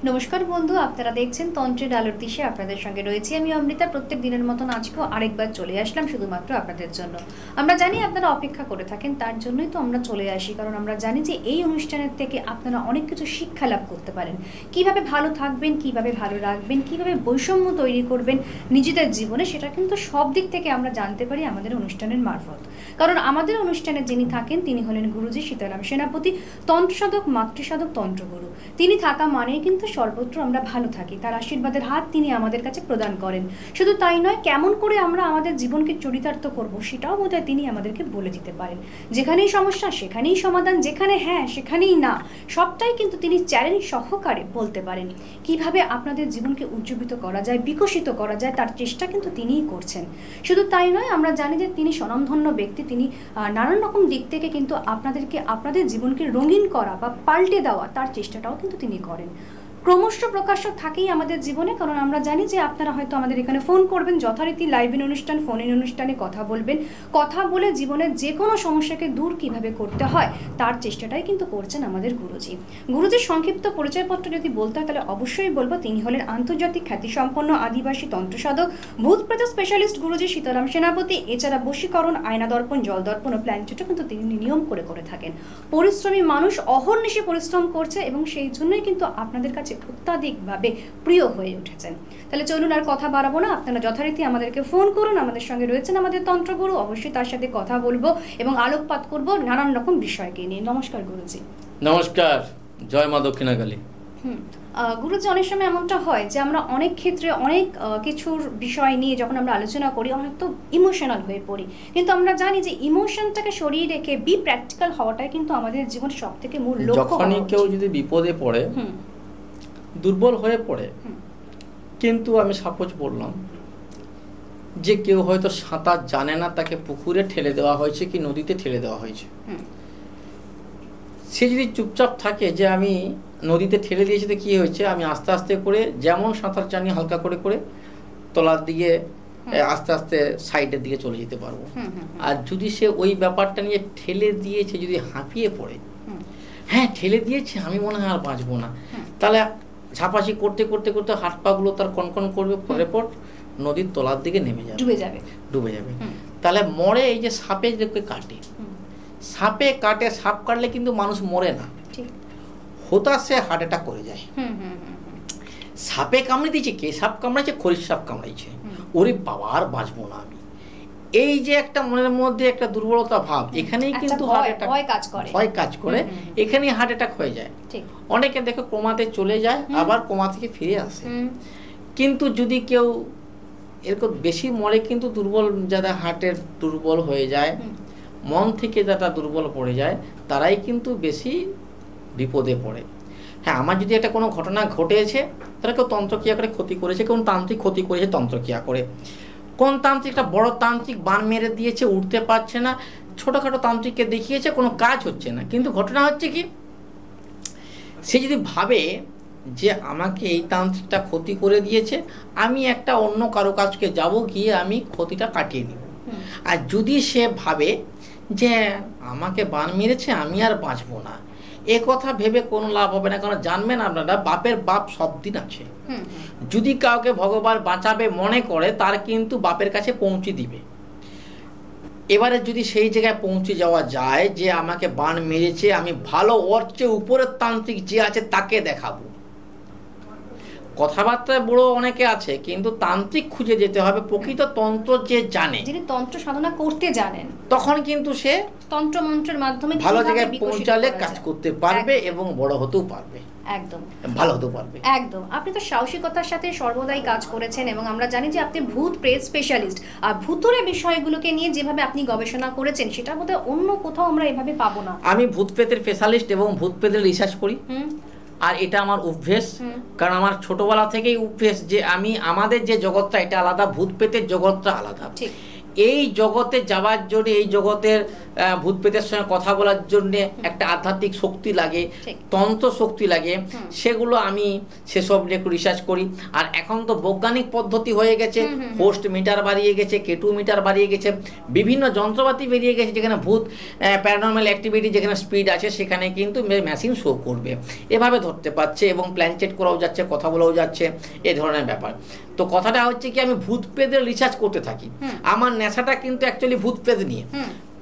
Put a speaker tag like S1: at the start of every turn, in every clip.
S1: নমস্কার বন্ধু, আপনারা দেখছেন তন্ত্রের আলোর দিশে। আপনাদের সঙ্গে রয়েছি আমি অমৃতা। প্রত্যেক দিনের মতন আজকেও আরেকবার চলে আসলাম শুধুমাত্র আপনাদের জন্য। আমরা জানি আপনারা অপেক্ষা করে থাকেন, তার জন্যই তো আমরা চলে আসি, কারণ আমরা জানি যে এই অনুষ্ঠানের থেকে আপনারা অনেক কিছু শিক্ষা লাভ করতে পারেন। কিভাবে ভালো থাকবেন, কিভাবে ভালো রাখবেন, কিভাবে বৈষম্য তৈরি করবেন নিজেদের জীবনে, সেটা কিন্তু সব দিক থেকে আমরা জানতে পারি আমাদের অনুষ্ঠানের মারফত। কারণ আমাদের অনুষ্ঠানে যিনি থাকেন তিনি হলেন গুরুজি সীতারাম সেনাপতি, তন্ত্রসাধক, মাতৃসাধক, তন্ত্রগুরু। তিনি থাকা মানেই কিন্তু সর্বত্র আমরা ভালো থাকি। তার আশীর্বাদের হাত তিনি আমাদের কাছে প্রদান করেন। শুধু তাই নয়, কেমন করে আমরা আমাদের জীবনকে চরিতার্থ করব সেটাও বোধহয় তিনি আমাদেরকে বলে দিতে পারেন। যেখানেই সমস্যা সেখানেই সমাধান, যেখানে হ্যাঁ সেখানেই না, সবটাই কিন্তু তিনি চ্যালেঞ্জ সহকারে বলতে পারেন। কিভাবে আপনাদের জীবনকে উজ্জীবিত করা যায়, বিকশিত করা যায়, তার চেষ্টা কিন্তু তিনিই করছেন। শুধু তাই নয়, আমরা জানি যে তিনি স্বনামধন্য ব্যক্তি। তিনি নানান রকম দিক থেকে কিন্তু আপনাদের জীবনকে রঙিন করা বা পাল্টে দেওয়া তার চেষ্টাটাও কিন্তু তিনি করেন। ক্রমশ প্রকাশ্য থাকেই আমাদের জীবনে, কারণ আমরা জানি যে আপনারা হয়তো আমাদের এখানে ফোন করবেন, যথারীতি লাইভ ইন অনুষ্ঠান, ফোন ইন অনুষ্ঠানে কথা বলবেন। কথা বলে জীবনের যে কোনো সমস্যাকে দূর কিভাবে করতে হয় তার চেষ্টাটাই কিন্তু করছেন আমাদের গুরুজি। গুরুজির সংক্ষিপ্ত পরিচয়পত্র যদি বলতে হয় তাহলে অবশ্যই বলবো তিনি হলেন আন্তর্জাতিক খ্যাতিসম্পন্ন আদিবাসী তন্ত্রসাধক, ভূতপ্রেত স্পেশালিস্ট গুরুজি সীতারাম সেনাপতি। এছাড়া বশীকরণ, আয়না দর্পণ, জল দর্পণ ও প্ল্যানচিত্র কিন্তু তিনি নিয়ম করে থাকেন। পরিশ্রমী মানুষ, অহর্নিশে পরিশ্রম করছে এবং সেই জন্যই কিন্তু আপনাদের কাছে অত্যাধিকভাবে প্রিয় হয়ে উঠেছেন। তাহলে চলুন আর কথা বাড়াবো না, আপনারা যথারীতি আমাদেরকে ফোন করুন। আমাদের সঙ্গে রয়েছেন আমাদের তন্ত্রগুরু, অবশ্যই তার সাথে কথা বলবো এবং আলোকপাত করব নানান রকম বিষয়কে নিয়ে। নমস্কার গুরুজি।
S2: নমস্কার, জয় মা দক্ষিণাকালী।
S1: গুরুজি, অনেক সময় এমনটা হয় যে আমরা অনেক ক্ষেত্রে অনেক কিছুর বিষয় নিয়ে যখন আমরা আলোচনা করি অনেক তো ইমোশনাল হয়ে পড়ি, কিন্তু আমরা জানি যে ইমোশনটাকে সরিয়ে রেখে বি প্র্যাকটিক্যাল হওয়াটাই কিন্তু আমাদের জীবন সব থেকে মূল লক্ষ্য।
S2: যখনই কেউ যদি বিপদে পড়ে, দুর্বল হয়ে পড়ে, কিন্তু আমি সাপোজ বললাম যে কেউ হয়তো সাঁতার জানে না, তাকে পুকুরে ঠেলে দেওয়া হয়েছে কি নদীতে ঠেলে দেওয়া হয়েছে, সে যদি চুপচাপ থাকে যে আমি নদীতে ঠেলে দিয়েছি তো কি হয়েছে, আমি আস্তে আস্তে করে যেমন সাঁতার জানি হালকা করে করে তলার দিকে আস্তে আস্তে সাইডের দিকে চলে যেতে পারবো। আর যদি সে ওই ব্যাপারটা নিয়ে ঠেলে দিয়েছে, যদি হাঁপিয়ে পড়ে, হ্যাঁ ঠেলে দিয়েছে আমি মনে হয় আর বাঁচবো না, তাহলে ঝাঁপাঝি করতে করতে করতে হাত পাগুলো তার কনকন করবে, পরে পর নদীর তলার দিকে নেমে যাবে, ডুবে যাবে। তাহলে মরে এই যে সাপে কাটে, সাপে কাটে, সাপ কাটলে কিন্তু মানুষ মরে না, হতাশে হার্ট অ্যাটাক করে যায়। সাপে কামড়ে দিয়েছে, কে সাপ কামড়াইছে, খরিশ সাপ কামড়াইছে, ওরে বাবা আর বাঁচবো না আমি, এই যে একটা মনের মধ্যে একটা দুর্বলতা ভাব, এখানেই কিন্তু ভয় কাজ করে, এখানেই হার্ট অ্যাটাক হয়ে যায়। অনেকে দেখো কোমাতে চলে যায়, আবার কোমা থেকে ফিরে আসে। কিন্তু যদি কেউ এরকম বেশি মরে, কিন্তু দুর্বল যারা হার্টের দুর্বল হয়ে যায়, মন থেকে যারা দুর্বল পড়ে যায়, তারাই কিন্তু বেশি বিপদে পড়ে। হ্যাঁ, আমার যদি একটা কোনো ঘটনা ঘটেছে, তারা কেউ তন্ত্রক্রিয়া করে ক্ষতি করেছে, কোন তান্ত্রিক ক্ষতি করেছে তন্ত্রক্রিয়া করে, কোন তান্ত্রিক, একটা বড় তান্ত্রিক বান মেরে দিয়েছে, উঠতে পারছে না, ছোটোখাটো তান্ত্রিককে দেখিয়েছে, কোনো কাজ হচ্ছে না। কিন্তু ঘটনা হচ্ছে কি, সে যদি ভাবে যে আমাকে এই তান্ত্রিকটা ক্ষতি করে দিয়েছে, আমি একটা অন্য কারো কাছকে যাব, গিয়ে আমি ক্ষতিটা কাটিয়ে নিব। আর যদি সে ভাবে যে আমাকে বান মেরেছে আমি আর বাঁচবো না, এ কথা ভেবে কোনো লাভ হবে না। কারণ জানবেন আপনারা, বাপের বাপ সব দিন আছে। যদি কাউকে ভগবান বাঁচাবে মনে করে, তার কিন্তু বাপের কাছে পৌঁছে দিবে। এবারে যদি সেই জায়গায় পৌঁছে যাওয়া যায় যে আমাকে বান মেরেছে, আমি ভালো, ওর চেয়ে উপরের তান্ত্রিক যে আছে তাকে দেখাবো। কথাবার্তায় বড় অনেকে আছে, কিন্তু তান্ত্রিক খুঁজে যেতে হবে, প্রকৃত তন্ত্র যে জানে, যিনি তন্ত্র সাধনা করতে জানেন, তখন কিন্তু সে তন্ত্র মন্ত্রের মাধ্যমে ভালো জায়গায় পৌঁছালে কাজ করতে পারবে এবং বড় হতেও পারবে, একদম ভালো হতে পারবে। একদম, আপনি তো সাহসিকতার সাথে সর্বদাই কাজ করেছেন এবং আমরা জানি যে আপনি ভূত প্রেত স্পেশালিস্ট। আর ভূতুরে বিষয়গুলোকে নিয়ে যেভাবে আপনি গবেষণা করেছেন, সেটা বোধহয় অন্য কোথাও আমরা এভাবে পাবো না। আমি ভূত প্রেতের স্পেশালিস্ট এবং ভূত প্রেতের রিসার্চ করি, আর এটা আমার অভ্যেস। কারণ আমার ছোটবেলা থেকেই অভ্যেস যে আমি, আমাদের যে জগৎটা এটা আলাদা, ভূত প্রেতের জগৎটা আলাদা। এই জগতে যাওয়ার জন্য, এই জগতের ভূত প্রেতের সঙ্গে কথা বলার জন্য একটা আধ্যাত্মিক শক্তি লাগে, তন্ত্র শক্তি লাগে, সেগুলো আমি সেসব নিয়ে একটু রিসার্চ করি। আর এখন তো বৈজ্ঞানিক পদ্ধতি হয়ে গেছে, হোস্ট মিটার বাড়িয়ে গেছে, কেটু মিটার বাড়িয়ে গেছে, বিভিন্ন যন্ত্রপাতি বেরিয়ে গেছে, যেখানে ভূত প্যারানর্মাল অ্যাক্টিভিটি যেখানে স্পিড আছে সেখানে কিন্তু মেশিন শো করবে, এভাবে ধরতে পারছে এবং প্ল্যানচেট করাও যাচ্ছে, কথা বলাও যাচ্ছে, এই ধরনের ব্যাপার। তো কথাটা হচ্ছে কি, আমি ভূত প্রেতের রিসার্চ করতে থাকি। আমার নেশাটা কিন্তু অ্যাকচুয়ালি ভূত প্রেত নিয়ে,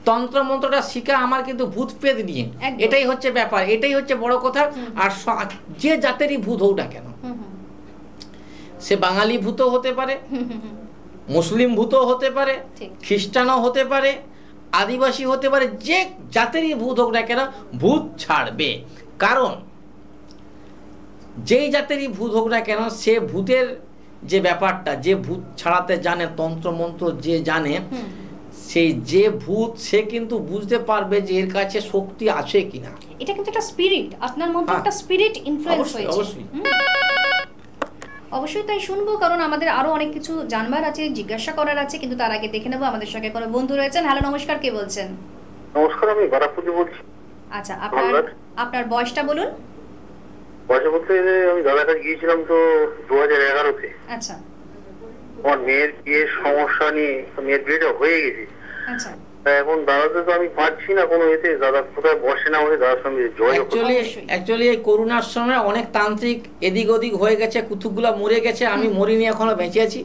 S2: তন্ত্র মন্ত্রটা শিখা আমার কিন্তু ভূত প্রেত নিয়ে, এটাই হচ্ছে ব্যাপার, এটাই হচ্ছে বড় কথা। আর যে জাতেরই ভূত হোক না কেন, সে বাঙালি ভূতও হতে পারে, মুসলিম ভূতও হতে পারে, খ্রিস্টানও হতে পারে, আদিবাসী হতে পারে, যে জাতেরই ভূত হোক না কেন ভূত ছাড়বে। কারণ যেই জাতেরই ভূত হোক না কেন, সে ভূতের যে ব্যাপারটা, যে ভূত ছাড়াতে জানে, তন্ত্র মন্ত্র যে জানে, সেই যে ভূত সে কিন্তু বুঝতে পারবে যে এর কাছে শক্তি আছে কিনা।
S1: এটা কিন্তু একটা স্পিরিট, আপনার মধ্যে একটা স্পিরিট ইনফ্লুয়েন্স হয়েছে।
S2: অবশ্যই
S1: অবশ্যই তাই শুনবো, কারণ আমাদের আরো অনেক কিছু জানবার আছে, জিজ্ঞাসা করার আছে, কিন্তু তার আগে দেখে নেবো আমাদের সঙ্গে কোনো বন্ধু রয়েছেন। হ্যালো, নমস্কার, কে বলছেন?
S3: নমস্কার, আমি বারাপুজি বলছি।
S1: আচ্ছা, আপনার বয়সটা বলুন।
S3: বয়স বলতে আমি দাদার কাছে গিয়েছিলাম তো 2011-তে।
S1: আচ্ছা,
S3: আমার মেয়ের বিয়ের সমস্যা নিয়ে, মেয়ের বিয়েটা হয়ে গেছে।
S1: আচ্ছা,
S3: এখন দাদাকে তো আমি পাচ্ছি না কোনো এতে, দাদা কোথায় বসে না, আমাদের দাদার সঙ্গে যোগাযোগ।
S2: অ্যাকচুয়ালি এই করোনার সময় অনেক তান্ত্রিক এদিক ওদিক হয়ে গেছে, কুতুবগুলা মরে গেছে, আমি মরিনি, এখনো বেঁচে আছি।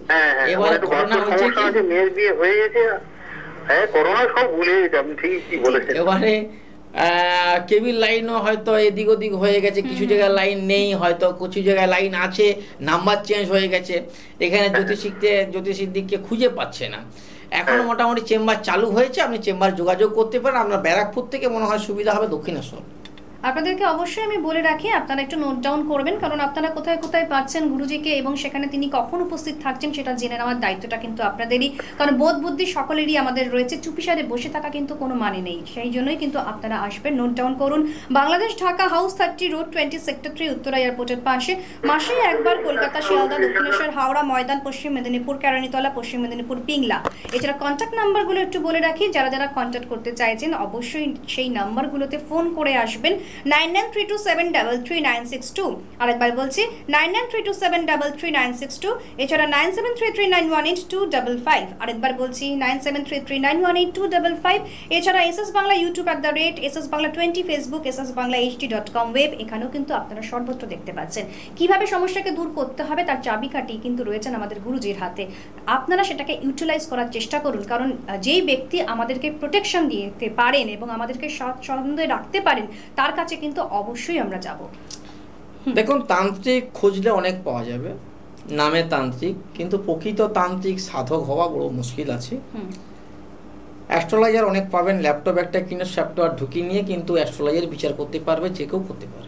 S3: এবার করোনা হচ্ছে, মেয়ের বিয়ে হয়ে গেছে, হ্যাঁ করোনা সব ভুলে গেছে, আপনি ঠিকই বলেছেন।
S2: এবারে কেবিল লাইনও হয়তো এদিক ওদিক হয়ে গেছে, কিছু জায়গায় লাইন নেই, হয়তো কিছু জায়গায় লাইন আছে, নাম্বার চেঞ্জ হয়ে গেছে, এখানে জ্যোতিষীর দিককে খুঁজে পাচ্ছে না। এখন মোটামুটি চেম্বার চালু হয়েছে, আপনি চেম্বার যোগাযোগ করতে পারেন। আপনার ব্যারাকপুর থেকে মনে হয় সুবিধা হবে দক্ষিণেশ্বর।
S1: আপনাদেরকে অবশ্যই আমি বলে রাখি, আপনারা একটু নোট ডাউন করবেন, কারণ আপনারা কোথায় কোথায় পাচ্ছেন গুরুজিকে এবং সেখানে তিনি কখন উপস্থিত থাকছেন সেটা জেনে নেওয়ার দায়িত্বটা কিন্তু আপনাদেরই, কারণ বোধ বুদ্ধি সকলেরই আমাদের রয়েছে, চুপিসারে বসে থাকা কিন্তু কোনো মানে নেই, সেই জন্যই কিন্তু আপনারা আসবেন। নোট ডাউন করুন, Bangladesh, Dhaka, house 30 road 20 sector 3, Uttara এয়ারপোর্টের পাশে, মাসে একবার কলকাতা, শিয়ালদা, দক্ষিণেশ্বর, হাওড়া, ময়দান, পশ্চিম মেদিনীপুর, কেরানীতলা, পশ্চিম মেদিনীপুর, পিংলা। এছাড়া কন্ট্যাক্ট নাম্বারগুলো একটু বলে রাখি, যারা যারা কন্ট্যাক্ট করতে চাইছেন অবশ্যই সেই নাম্বারগুলোতে ফোন করে আসবেন। 9932733962, আরেকবার বলছি 9932733962, এছাড়া 9733918255, আরেকবার বলছি 9733918255, এছাড়া SS Bangla YouTube @SSBangla20, Facebook ssbangla.hd.com web, এখানেও কিন্তু আপনারা সর্বত্র দেখতে পাচ্ছেন। কিভাবে সমস্যাকে দূর করতে হবে তার চাবিকাঠি কিন্তু রয়েছেন আমাদের গুরুজির হাতে, আপনারা সেটাকে ইউটিলাইজ করার চেষ্টা করুন, কারণ যেই ব্যক্তি আমাদেরকে প্রোটেকশন দিতে পারেন এবং আমাদেরকে স্বাচ্ছন্দ্যে রাখতে পারেন তার কাছে কিন্তু অবশ্যই আমরা যাব।
S2: দেখুন, তান্ত্রিক খুঁজলে অনেক পাওয়া যাবে, নামে তান্ত্রিক, কিন্তু প্রকৃত তান্ত্রিক সাধক হওয়া বড় মুশকিল আছে। অ্যাস্ট্রোলজার অনেক পাবেন, ল্যাপটপ একটা কিনে সফটওয়্যার ঢুকিয়ে নিয়ে কিন্তু অ্যাস্ট্রোলজার বিচার করতে পারবে, যে কেউ করতে পারে।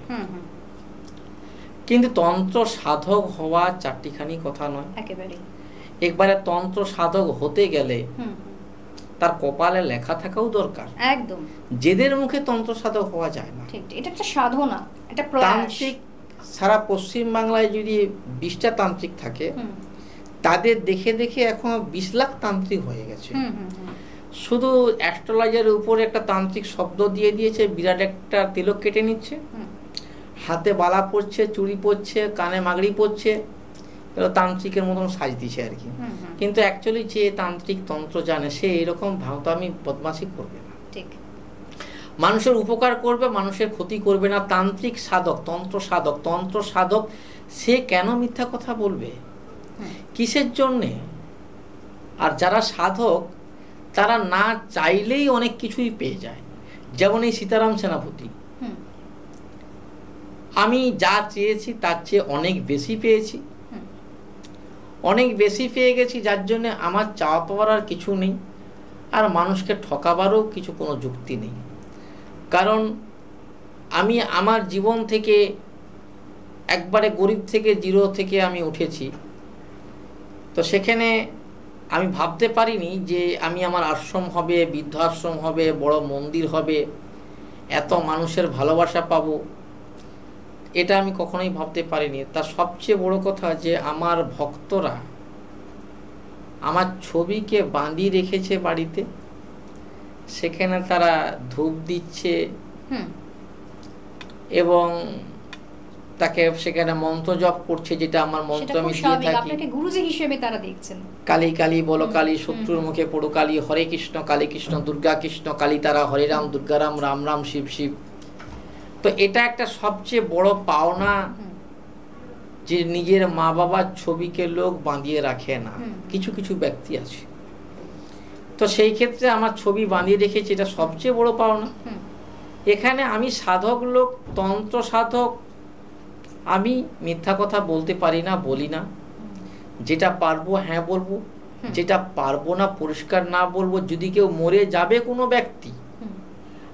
S2: কিন্তু তন্ত্র সাধক হওয়া চারটিখানি কথা নয়, একবারে তন্ত্র সাধক হতে গেলে তার কপালে লেখা থাকাও দরকার।
S1: একদম,
S2: যেদের মুখে তন্ত্র সাধক হওয়া যায় না।
S1: ঠিক, এটা একটা সাধনা, এটা প্রয়াস।
S2: তান্ত্রিক সারা পশ্চিম বাংলায় যদি 20টা তান্ত্রিক থাকে, তাদের দেখে দেখে এখন 20 লাখ তান্ত্রিক হয়ে গেছে। শুধু অ্যাস্ট্রোলজারের উপরে একটা তান্ত্রিক শব্দ দিয়ে দিয়েছে, বিরাট একটা তিলক কেটে নিচ্ছে, হাতে বালা পড়ছে, চুড়ি পড়ছে, কানে মাগড়ি পড়ছে, তান্ত্রিকের মতন সাজ দিছে আর কি। কিন্তু অ্যাকচুয়ালি যে তান্ত্রিক তন্ত্র জানে সে এরকম ভাওতামি বদমাশি করবে না,
S1: ঠিক,
S2: মানুষের উপকার করবে, মানুষের ক্ষতি করবে না। তান্ত্রিক সাধক, তন্ত্র সাধক সে কেন মিথ্যা কথা বলবে, কিসের জন্যে? আর যারা সাধক তারা না চাইলেই অনেক কিছুই পেয়ে যায়। যেমন এই সীতারাম সেনাপতি, আমি যা চেয়েছি তার চেয়ে অনেক বেশি পেয়েছি, অনেক বেশি পেয়ে গেছি, যার জন্য আমার চাওয়া পাওয়ার আর কিছু নেই, আর মানুষকে ঠকাবারও কিছু কোনো যুক্তি নেই। কারণ আমি আমার জীবন থেকে একবারে গরিব থেকে, জিরো থেকে আমি উঠেছি, তো সেখানে আমি ভাবতে পারিনি যে আমি আমার আশ্রম হবে, বৃদ্ধাশ্রম হবে, বড় মন্দির হবে, এত মানুষের ভালোবাসা পাবো, এটা আমি কখনোই ভাবতে পারিনি। তার সবচেয়ে বড় কথা যে আমার ভক্তরা আমার ছবিকে বাঁধিয়ে রেখেছে বাড়িতে, সেখানে তারা ধূপ দিচ্ছে এবং তাকে সেখানে মন্ত্র জপ করছে, যেটা আমার মন্ত্র আমি দিয়ে থাকি।
S1: আপনাকে গুরুজি হিসেবে তারা দেখছেন।
S2: কালী কালী বলো কালী, শত্রুর মুখে পড়ো কালী, হরে কৃষ্ণ কালী কৃষ্ণ, দুর্গা কৃষ্ণ কালী তারা, হরে রাম দুর্গা রাম, রাম রাম শিব শিব। তো এটা একটা সবচেয়ে বড় পাওনা, যে নিজের মা বাবার ছবিকে লোক বাঁধিয়ে রাখে না, কিছু কিছু ব্যক্তি আছে। তো সেই ক্ষেত্রে আমার ছবি বাঁধিয়ে রেখেছি, এটা সবচেয়ে বড় পাওনা। এখানে আমি সাধক লোক, তন্ত্র সাধক, আমি মিথ্যা কথা বলতে পারি না, বলি না। যেটা পারবো হ্যাঁ বলবো, যেটা পারবো না পরিষ্কার না বলবো। যদি কেউ মরে যাবে কোনো ব্যক্তি,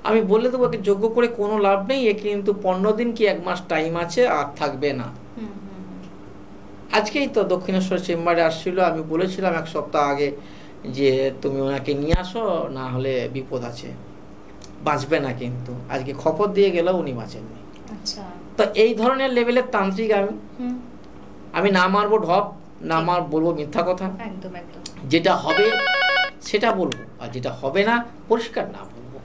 S2: আমি বলে দেবো একে যোগ্য করে কোনো লাভ নেই, এ কিন্তু 15 দিন কি 1 মাস টাইম আছে, আর থাকবে না। আজকেই তো দক্ষিণেশ্বর চেম্বারে আসছিল, আমি বলেছিলাম 1 সপ্তাহ আগে যে তুমি ওনাকে নিয়ে আসো, না হলে বিপদ আছে, বাঁচবে না। কিন্তু আজকে খবর দিয়ে গেল উনি বাঁচেননি। তো এই ধরনের লেভেলের তান্ত্রিক আমি না মারবো ঢপ, না বলবো মিথ্যা কথা। যেটা হবে সেটা বলবো, আর যেটা হবে না পরিষ্কার না বলবো।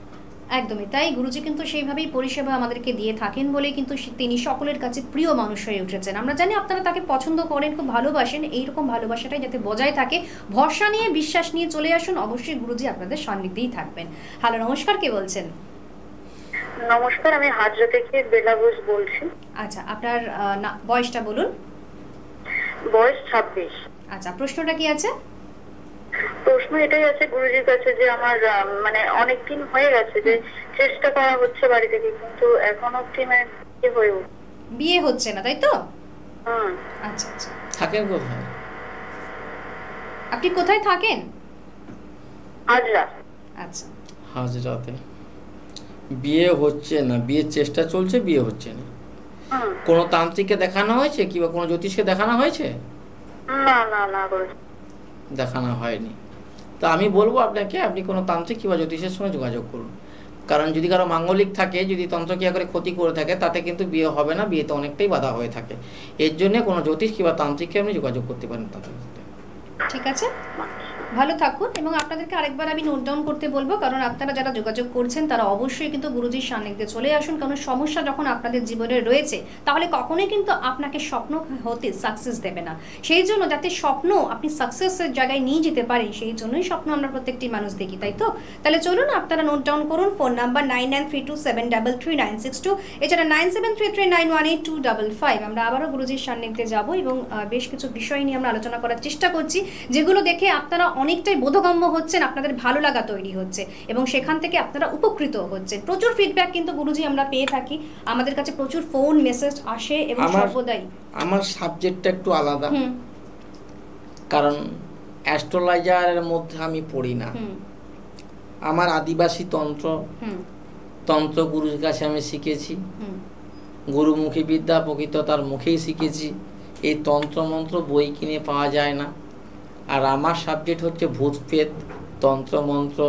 S1: একদমই তাই। গুরুজি কিন্তু সেইভাবেই পরিষেবা আমাদেরকে দিয়ে থাকেন বলে কিন্তু তিনি সকলের কাছে প্রিয় মানুষ হয়ে উঠেছেন। আমরা জানি আপনারা তাকে পছন্দ করেন, খুব ভালোবাসেন। এইরকম ভালোবাসাটাই যাতে বজায় থাকে, ভরসা নিয়ে বিশ্বাস নিয়ে চলে আসুন, অবশ্যই গুরুজি আপনাদের সান্নিধ্যেই থাকবেন। হ্যালো, নমস্কার, কে বলছেন?
S4: নমস্কার, আমি হাজরা থেকে বেলা ঘোষ বলছি।
S1: আচ্ছা, আপনার বয়সটা বলুন।
S4: বয়স 26।
S1: আচ্ছা, প্রশ্নটা কি আছে?
S4: প্রশ্ন এটাই আছে গুরুজির কাছে যে আমার মানে অনেকদিন হয়ে গেছে যে চেষ্টা করা হচ্ছে বাড়ি থেকে, কিন্তু এখন অবধি মানে
S1: বিয়ে হচ্ছে না, তাই তো?
S2: আচ্ছা আচ্ছা। থাকেন কোথায়?
S1: আপনি কোথায় থাকেন?
S4: হাজরা।
S1: আচ্ছা,
S2: হাজরাতে বিয়ে হচ্ছে না, বিয়ের চেষ্টা চলছে, বিয়ে হচ্ছে না। কোন তান্ত্রিককে দেখানো হয়েছে কিংবা কোন জ্যোতিষকে দেখানো হয়েছে?
S4: না না না,
S2: দেখানো হয়নি। তো আমি বলবো আপনাকে, আপনি কোনো তান্ত্রিক কিংবা জ্যোতিষের সঙ্গে যোগাযোগ করুন। কারণ যদি কারো মাঙ্গলিক থাকে, যদি তন্ত্রক্রিয়া করে ক্ষতি করে থাকে, তাতে কিন্তু বিয়ে হবে না, বিয়েতে অনেকটাই বাধা হয়ে থাকে। এর জন্য কোনো জ্যোতিষ কিংবা তান্ত্রিককে আপনি যোগাযোগ করতে পারেন তাদের সাথে।
S1: ঠিক আছে, ভালো থাকুন। এবং আপনাদেরকে আরেকবার আমি নোট ডাউন করতে বলবো, কারণ আপনারা যারা যোগাযোগ করছেন তারা অবশ্যই কিন্তু গুরুজির সান্নিধ্যে চলে আসুন। কারণ সমস্যা যখন আপনাদের জীবনে রয়েছে, তাহলে কখনোই কিন্তু আপনাকে স্বপ্ন হতে সাকসেস দেবে না। সেই জন্য যাতে স্বপ্ন আপনি সাকসেসের জায়গায় নিয়ে যেতে পারেন, সেই জন্যই স্বপ্ন আমরা প্রত্যেকটি মানুষ দেখি, তাই তো? তাহলে চলুন আপনারা নোট ডাউন করুন। ফোন নাম্বার 9932733392, এছাড়া 9733918255। আমরা আবারও গুরুজির সান্নিধ্যে যাব এবং বেশ কিছু বিষয় নিয়ে আমরা আলোচনা করার চেষ্টা করছি, যেগুলো দেখে আপনারা অনেকটাই বোধগম্য হচ্ছেন, আপনাদের ভালো লাগা তৈরি হচ্ছে এবং সেখান থেকে আপনারা উপকৃত হচ্ছেন। প্রচুর ফিডব্যাক কিন্তু গুরুজি আমরা পেয়ে থাকি, আমাদের কাছে প্রচুর ফোন মেসেজ আসে এবং সর্বদাই।
S2: আমার সাবজেক্টটা একটু আলাদা, কারণ অ্যাস্ট্রোলজারের মধ্যে আমি পড়ি না। আমার আদিবাসী তন্ত্র গুরুর কাছে আমি শিখেছি, গুরুমুখী বিদ্যা প্রকৃত তার মুখেই শিখেছি। এই তন্ত্রমন্ত্র বই কিনে পাওয়া যায় না। আর আমার সাবজেক্ট হচ্ছে ভূত প্রেত, তন্ত্রমন্ত্র,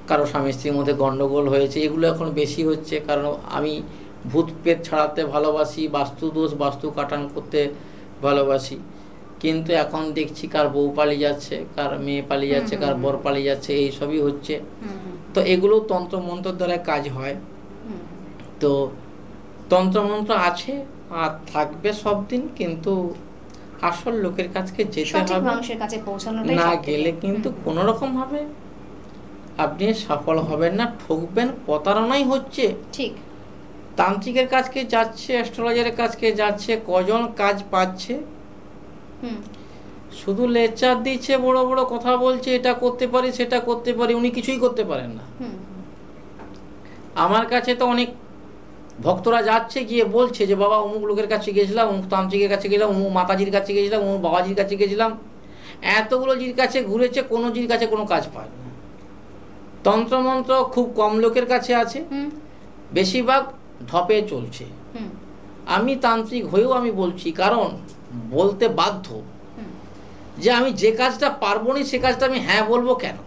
S2: কারো স্বামী স্ত্রীর মধ্যে গণ্ডগোল হয়েছে, এগুলো এখন বেশি হচ্ছে। কারণ আমি ভূত প্রেত ছাড়াতে ভালোবাসি, বাস্তু দোষ বাস্তু কাটান করতে ভালোবাসি। কিন্তু এখন দেখছি কার বউ পালিয়ে যাচ্ছে, কার মেয়ে পালিয়ে যাচ্ছে, কার বর পালিয়ে যাচ্ছে, এইসবই হচ্ছে। তো এগুলো তন্ত্রমন্ত্রের দ্বারা কাজ হয়। তো তন্ত্রমন্ত্র আছে আর থাকবে সব দিন, কিন্তু আসল লোকের কাছে যেতে হবে,
S1: মানুষের কাছে পৌঁছানোটাই
S2: না গেলে কিন্তু কোন রকম ভাবে আপনি সফল হবেন না, ঠকবেন, প্রতারণাই হচ্ছে।
S1: ঠিক,
S2: তান্ত্রিকের কাছে যাচ্ছে, অ্যাস্ট্রোলজারের কাছে যাচ্ছে, কজন কাজ পাচ্ছে? শুধু লেকচার দিচ্ছে, বড় বড় কথা বলছে, এটা করতে পারি সেটা করতে পারি, উনি কিছুই করতে পারেন না। আমার কাছে তো অনেক ভক্তরা যাচ্ছে, গিয়ে বলছে যে বাবা অমুক লোকের কাছে গেছিলাম, অমুক তান্ত্রিকের কাছে গেছিলাম, অমুক মাতাজির কাছে গেছিলাম, অমুক বাবাজির কাছে গেছিলাম, এতগুলো জির কাছে ঘুরেছে, কোনো জির কাছে কোনো কাজ পায় না। তন্ত্রমন্ত্র খুব কম লোকের কাছে আছে, বেশিরভাগ ঢপে চলছে। আমি তান্ত্রিক হয়েও আমি বলছি, কারণ বলতে বাধ্য যে আমি যে কাজটা পারবো না সে কাজটা আমি হ্যাঁ বলবো কেন?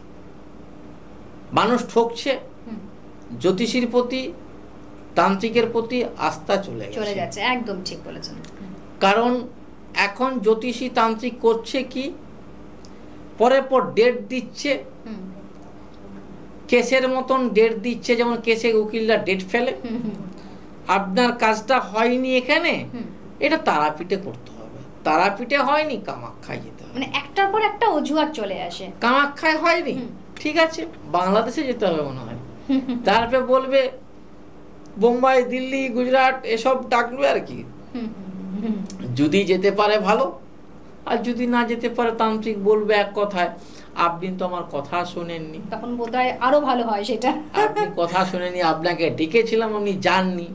S2: মানুষ ঠকছে, জ্যোতিষীর প্রতি তান্ত্রিকের প্রতি আস্থা চলে
S1: যাচ্ছে। একদম ঠিক বলেছেন।
S2: কারণ এখন জ্যোতিষী তান্ত্রিক করছে কি, পরে পর ডেট দিচ্ছে, কেসের মতন ডেট দিচ্ছে, যেমন কেসে উকিলরা ডেট ফেলে। আপনার কাজটা হয়নি এখানে, এটা তারাপীঠে করতে হবে, তারাপীঠে হয়নি কামাখ্যায় যেতে হবে,
S1: মানে একটার পর একটা অজুহাত চলে আসে।
S2: কামাখ্যায় হয়নি, ঠিক আছে বাংলাদেশে যেতে হবে মনে হয়। তারপরে বলবে বোম্বাই, দিল্লি, গুজরাট এসব ডাকবে আর কি। যদি যেতে পারে ভালো, আর যদি না যেতে পারে তান্ত্রিক বলবে এক কথায় আপনি তো আমার কথা শুনেননি,
S1: তখন বোধহয় আরো ভালো হয় সেটা।
S2: আপনি কথা শুনেননি, আপনাকে ডেকেছিলাম আপনি যাননি,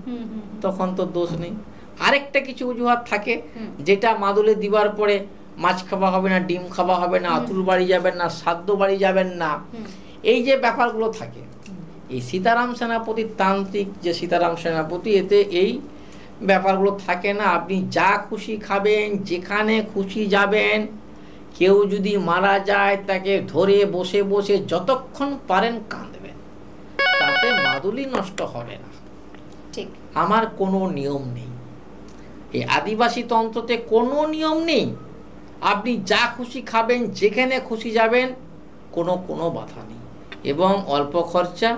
S2: তখন তো দোষ নেই। আরেকটা কিছু অজুহাত থাকে, যেটা মাদুলে দিবার পরে মাছ খাওয়া হবে না, ডিম খাওয়া হবে না, আতুর বাড়ি যাবেন না, সাধ্য বাড়ি যাবেন না, এই যে ব্যাপারগুলো থাকে। এই সীতারাম সেনাপতি তান্ত্রিক যে সীতারাম সেনাপতি, এতে এই ব্যাপারগুলো থাকে না। আপনি যা খুশি খাবেন, যেখানে খুশি যাবেন, কেউ যদি মারা যায় তাকে ধরে বসে বসে যতক্ষণ পারেন কাঁদবেন, তাতে মাদুলি নষ্ট হবে না।
S1: ঠিক,
S2: আমার কোনো নিয়ম নেই, এই আদিবাসী তন্ত্রতে কোনো নিয়ম নেই। আপনি যা খুশি খাবেন, যেখানে খুশি যাবেন, কোনো বাধা নেই, এবং অল্প খরচা,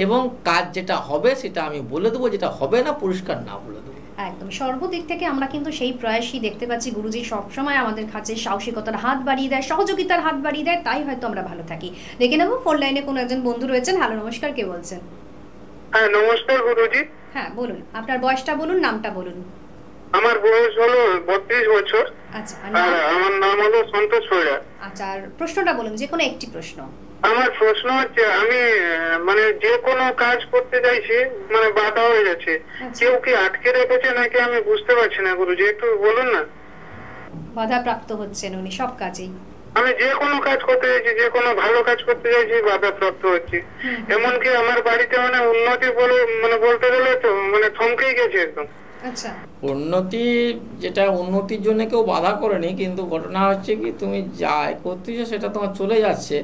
S2: এবং কাজ যেটা হবে সেটা আমি বলে দেবো, যেটা হবে না পরিষ্কার না বলে দেবো।
S1: একদম সর্বদিক থেকে আমরা কিন্তু সেই প্রয়াসই দেখতে পাচ্ছি। গুরুজি সবসময় আমাদের কাছে সাহসিকতার হাত বাড়িয়ে দেয়, সহযোগিতার হাত বাড়িয়ে দেয়, তাই হয়তো আমরা ভালো থাকি। দেখে নেবো ফোন লাইনে কোনো একজন বন্ধু রয়েছেন। হ্যালো, নমস্কার, কে বলছেন?
S3: হ্যাঁ নমস্কার গুরুজি।
S1: হ্যাঁ বলুন, আপনার বয়সটা বলুন, নামটা বলুন।
S3: আমার বয়স হলো 32 বছর।
S1: আচ্ছা,
S3: আর আমার নাম হলো সন্তোষ পৈরা।
S1: আচ্ছা, আর প্রশ্নটা বলুন, যে কোনো একটি প্রশ্ন।
S3: আমার প্রশ্ন হচ্ছে, আমি মানে যে কোনো কাজ করতে চাইছি, মানে বাধা হয়ে যাচ্ছে। কেউ কি আটকে রেখেছে নাকি আমি বুঝতে পারছি না গুরুজি, একটু বলুন না।
S1: বাধা প্রাপ্ত হচ্ছেন উনি সব কাজেই?
S3: আমি যে কোনো কাজ করতে চাইছি, যে কোনো ভালো কাজ করতে চাইছি, বাধা প্রাপ্ত হচ্ছে। এমনকি আমার বাড়িতে মানে উন্নতি বলে মানে বলতে গেলে তো মানে থমকেই গেছে একদম।
S1: আচ্ছা,
S2: উন্নতি, যেটা উন্নতির জন্য কেউ বাধা করেনি, কিন্তু ঘটনা হচ্ছে কি তুমি যা করতেছো সেটা তোমার চলে যাচ্ছে,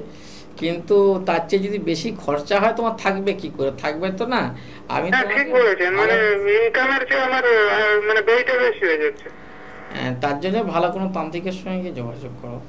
S2: কিন্তু তার চেয়ে যদি বেশি খরচা হয় তোমার থাকবে কি করে? থাকবে তো না। আমি
S3: ঠিক বলেছেন, মানে ইনকামের চেয়ে আমার মানে ব্যয়টা বেশি হয়ে যাচ্ছে।
S2: তার জন্য ভালো কোনো তান্ত্রিকের সঙ্গে যোগাযোগ করো।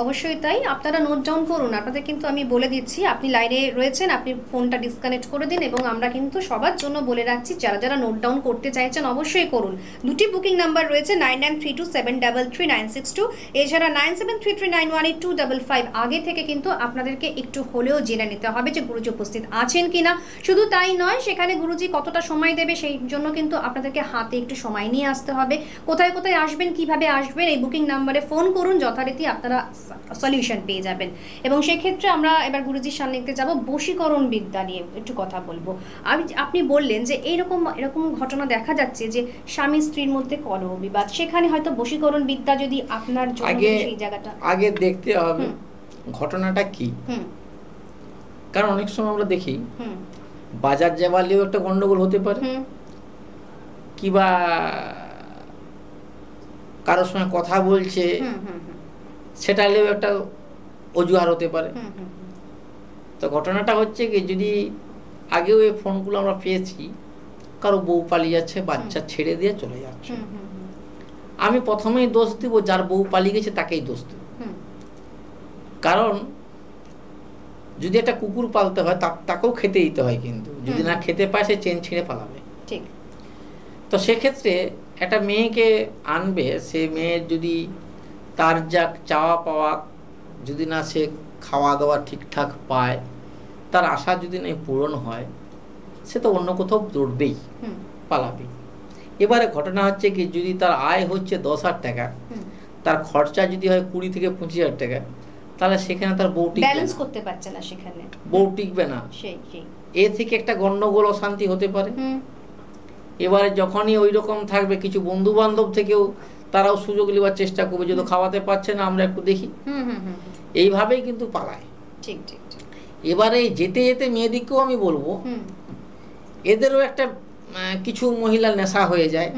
S1: অবশ্যই তাই, আপনারা নোট ডাউন করুন। আপনাদের কিন্তু আমি বলে দিচ্ছি, আপনি লাইনে রয়েছেন, আপনি ফোনটা ডিসকানেক্ট করে দিন, এবং আমরা কিন্তু সবার জন্য বলে রাখছি, যারা যারা নোট ডাউন করতে চাইছেন অবশ্যই করুন। দুটি বুকিং নাম্বার রয়েছে, 9932733362, এছাড়া 9733918255। আগে থেকে কিন্তু আপনাদেরকে একটু হলেও জেনে নিতে হবে যে গুরুজি উপস্থিত আছেন কিনা। শুধু তাই নয়, সেখানে গুরুজি কতটা সময় দেবে সেই জন্য কিন্তু আপনাদেরকে হাতে একটু সময় নিয়ে আসতে হবে। কোথায় কোথায় আসবেন, কিভাবে আসবেন, এই বুকিং নাম্বারে ফোন করুন, যথারীতি আপনারা সলিউশন পেয়ে যাবেন। এবং সেক্ষেত্রে আমরা এবার গুরুজির সান্নিধ্যে যাব, বশীকরণ বিদ্যা নিয়ে একটু কথা বলবো। আপনি বললেন যে এরকম ঘটনা দেখা যাচ্ছে যে স্বামী স্ত্রীর মধ্যে কলহ বিবাদ, সেখানে হয়তো বশীকরণ বিদ্যা যদি আপনার জন্য সেই জায়গাটা আগে দেখতে হবে
S2: ঘটনাটা কি। কারণ অনেক সময় আমরা দেখি বাজার যাওয়ালেও একটা গন্ডগোল হতে পারে, কিবা কারোর সঙ্গে কথা বলছে সেটালেও একটা অজুহাত হতে পারে। তো ঘটনাটা হচ্ছে কি, যদি আগেও এই ফোনগুলো আমরা পেয়েছি, কারো বউ পালিয়ে যাচ্ছে, বাচ্চা ছেড়ে দিয়ে চলে যাচ্ছে, আমি প্রথমেই দোষ দিব যার বউ পালিয়ে গেছে তাকেই দোষ দিব। কারণ যদি একটা কুকুর পালতে হয় তাকেও খেতে দিতে হয়, কিন্তু যদি না খেতে পায় সে চেন ছিঁড়ে পালাবে। তো সেক্ষেত্রে একটা মেয়েকে আনবে, সে মেয়ের যদি তার যা চাওয়া পাওয়া যদি না সে খাওয়া দাওয়া ঠিকঠাক পায়, তার আশা যদি না পূরণ হয়, সে তো অন্য কোথাও দৌড়বেই, পালাবেই। এবারে ঘটনা হচ্ছে কি, যদি তার আয় হচ্ছে 10,000 টাকা, তার খরচা যদি হয় 20 থেকে 25,000 টাকা, তাহলে সেখানে তার বউ ব্যালেন্স করতে পারছে না, সেখানে বউ টিকবে না। এ থেকে একটা গন্ডগোল অশান্তি হতে পারে। এবারে যখনই ওই রকম থাকবে, কিছু বন্ধু বান্ধব থেকেও তারাও সুযোগ নেওয়ার চেষ্টা করবে, যদি খাওয়াতে পারছে না আমরা একটু দেখি, এইভাবেই কিন্তু পালায়। এবারে যেতে যেতে মেয়েদিকেও আমি বলবো, এদেরও একটা কিছু মহিলার নেশা হয়ে যায়,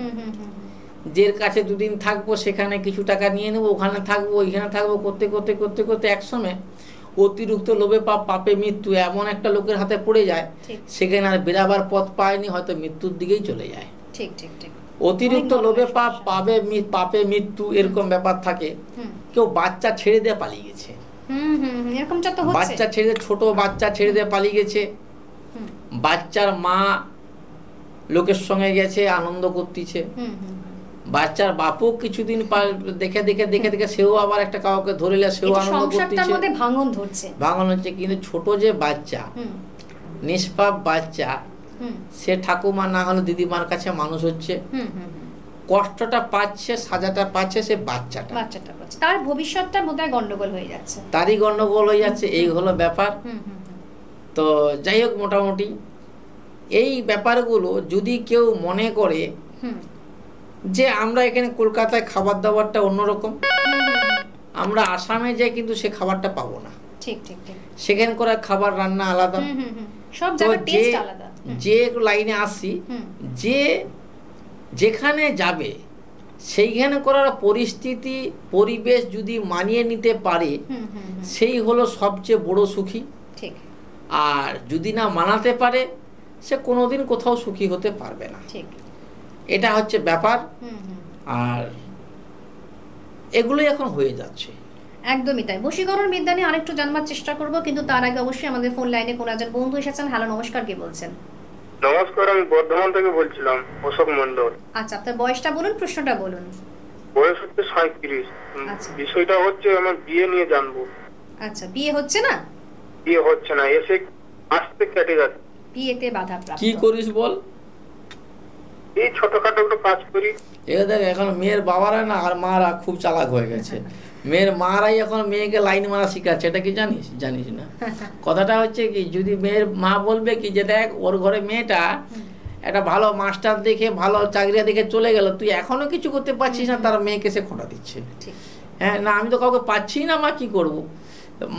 S2: যের কাছে দুদিন থাকবো সেখানে কিছু টাকা নিয়ে নেবো, ওখানে থাকবো ওইখানে থাকবো, করতে করতে করতে করতে একসময় অতিরিক্ত লোভে পাপে মৃত্যু এমন একটা লোকের হাতে পড়ে যায়, সেখানে আর বেরাবার পথ পায়নি, হয়তো মৃত্যুর দিকেই চলে যায়। অতিরিক্ত লোভে পাপে মৃত্যু এরকম ব্যাপার থাকে। কেউ বাচ্চা ছেড়ে দিয়ে পালিয়ে গেছে,
S1: এরকমটা তো হচ্ছে।
S2: বাচ্চা ছেড়ে ছোট বাচ্চা ছেড়ে দিয়ে পালিয়ে গেছে, বাচ্চার মা লোকের সঙ্গে গেছে আনন্দ করতেছে, বাচ্চার বাপও কিছুদিন দেখে দেখে দেখে দেখে সেও আবার একটা কাউকে ধরিলে সেও আনন্দ করতেছে, ভাঙন হচ্ছে। কিন্তু ছোট যে বাচ্চা, নিষ্পাপ বাচ্চা, সে ঠাকুমা না হলে দিদিমার কাছে মানুষ হচ্ছে, কষ্টটা পাচ্ছে, সাজাটা পাচ্ছে সে বাচ্চাটা,
S1: তার ভবিষ্যৎটা বোধহয় গন্ডগোল হয়ে যাচ্ছে,
S2: তারই গন্ডগোল হয়ে যাচ্ছে। এই হলো ব্যাপার। তো যাই হোক, মোটামুটি এই ব্যাপারগুলো যদি কেউ মনে করে যে আমরা এখানে কলকাতায় খাবার দাবারটা অন্যরকম, আমরা আসামে যাই কিন্তু সে খাবারটা পাবো না।
S1: ঠিক ঠিক ঠিক,
S2: সেখানে করা খাবার রান্না আলাদা,
S1: সব জায়গার টেস্ট আলাদা।
S2: যে লাইনে আসি, যে যেখানে যাবে সেইখানে করার পরিস্থিতি পরিবেশ যদি মানিয়ে নিতে পারে, সেই হলো সবচেয়ে বড় সুখী।
S1: ঠিক।
S2: আর যদি না মানাতে পারে, সে কোনোদিন কোথাও সুখী হতে পারবে না।
S1: ঠিক।
S2: এটা হচ্ছে ব্যাপার। আর এগুলোই এখন হয়ে যাচ্ছে।
S1: একদমই তাই। বশীকরণ বিদ্যা নিয়ে আরেকটু জানবার চেষ্টা করব, কিন্তু তার আগে অবশ্যই আমাদের ফোন লাইনে কোন একজন বন্ধু এসেছেন। হ্যালো, নমস্কার, কে বলছেন?
S3: নমস্কার, আমি বর্ধমান থেকে বলছিলাম, অশোক মন্ডল।
S1: আচ্ছা, আপনার বয়সটা বলুন, প্রশ্নটা বলুন।
S3: বয়স হচ্ছে 37।
S1: আচ্ছা,
S3: বিষয়টা হচ্ছে আমার বিয়ে নিয়ে জানবো।
S1: আচ্ছা, বিয়ে হচ্ছে না?
S3: বিয়ে হচ্ছে না, এসে আসতে কেটে যাচ্ছে।
S1: বিয়েতে বাধা প্রাপ্ত।
S2: কি করিস বল?
S3: এই ছোটখাটো একটু কাজ করি।
S2: দেখ, এখন মেয়ের বাবারা না আর মারা খুব চালাক হয়ে গেছে। মেয়ের মারাই এখন মেয়েকে লাইন মারা শিখাচ্ছে। এটা কি জানিস? জানিস না। কথাটা হচ্ছে কি, যদি মেয়ের মা বলবে কি যে দেখ ওর ঘরে মেয়েটা একটা ভালো মাস্টার দেখে ভালো চাকরি দেখে চলে গেল, তুই এখনো কিছু করতে পারছিস না, তার মেয়েকে সে খোঁটা দিচ্ছে। হ্যাঁ, না আমি তো কাউকে পাচ্ছি না, মা কি করবো?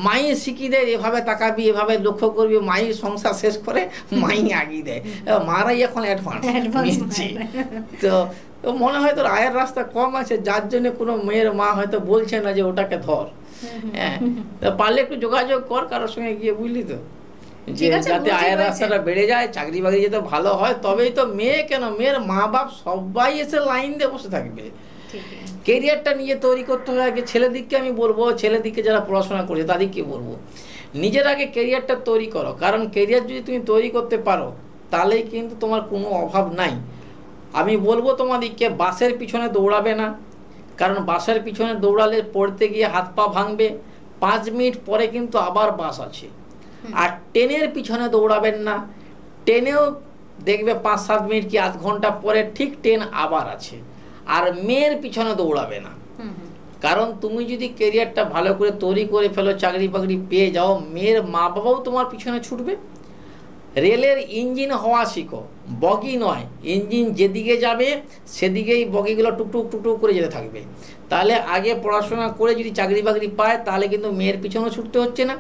S2: মাই শিখিয়ে দেয় এভাবে তাকাবি, এভাবে লক্ষ্য করবি, মাই সংসার শেষ করে মাই আগিয়ে দেয়। মারাই এখন অ্যাডভান্স নিচ্ছে। তো মনে হয় তোর আয়ের রাস্তা কম আছে, যার জন্য কোনো মেয়ের মা হয়তো বলছে না যে ওটাকে ধর। হ্যাঁ, পারলে একটু যোগাযোগ কর কারোর সঙ্গে গিয়ে, বুঝলি তো, যে যাতে আয়ের রাস্তাটা বেড়ে যায়, চাকরি বাকরি যাতে ভালো হয়। তবেই তো মেয়ে কেন, মেয়ের মা বাপ সবাই এসে লাইন দিয়ে বসে থাকবে। কেরিয়ারটা নিজে তৈরি করতে হবে আগে। ছেলের দিককে আমি বলবো, ছেলের দিকে যারা পড়াশোনা করছে তাদেরকে বলবো, নিজের আগে কেরিয়ারটা তৈরি করো। কারণ কেরিয়ার যদি তুমি তৈরি করতে পারো, তাহলেই কিন্তু তোমার কোনো অভাব নাই। আমি বলবো তোমাদেরকে বাসের পিছনে দৌড়াবে না, কারণ বাসের পিছনে দৌড়ালে পড়তে গিয়ে হাত পা ভাঙবে, 5 মিনিট পরে কিন্তু আবার বাস আছে। আর ট্রেনের পিছনে দৌড়াবেন না, ট্রেনেও দেখবে 5-7 মিনিট কি আধ ঘন্টা পরে ঠিক ট্রেন আবার আছে। আর মেয়ের পিছনে দৌড়াবে না, কারণ তুমি যদি ক্যারিয়ারটা ভালো করে তৈরি করে ফেলো, চাকরি বাকরি পেয়ে যাও, মেয়ের মা বাবাও তোমার পিছনে ছুটবে। রেলের ইঞ্জিন হওয়া শিখো, বগি নয়। ইঞ্জিন যেদিকে যাবে সেদিকেই বগিগুলো টুকটুক টুকটুক করে যেতে থাকবে। তাহলে আগে পড়াশোনা করে যদি চাকরি বাকরি পায়, তাহলে কিন্তু মেয়ের পিছনেও ছুটতে হচ্ছে না,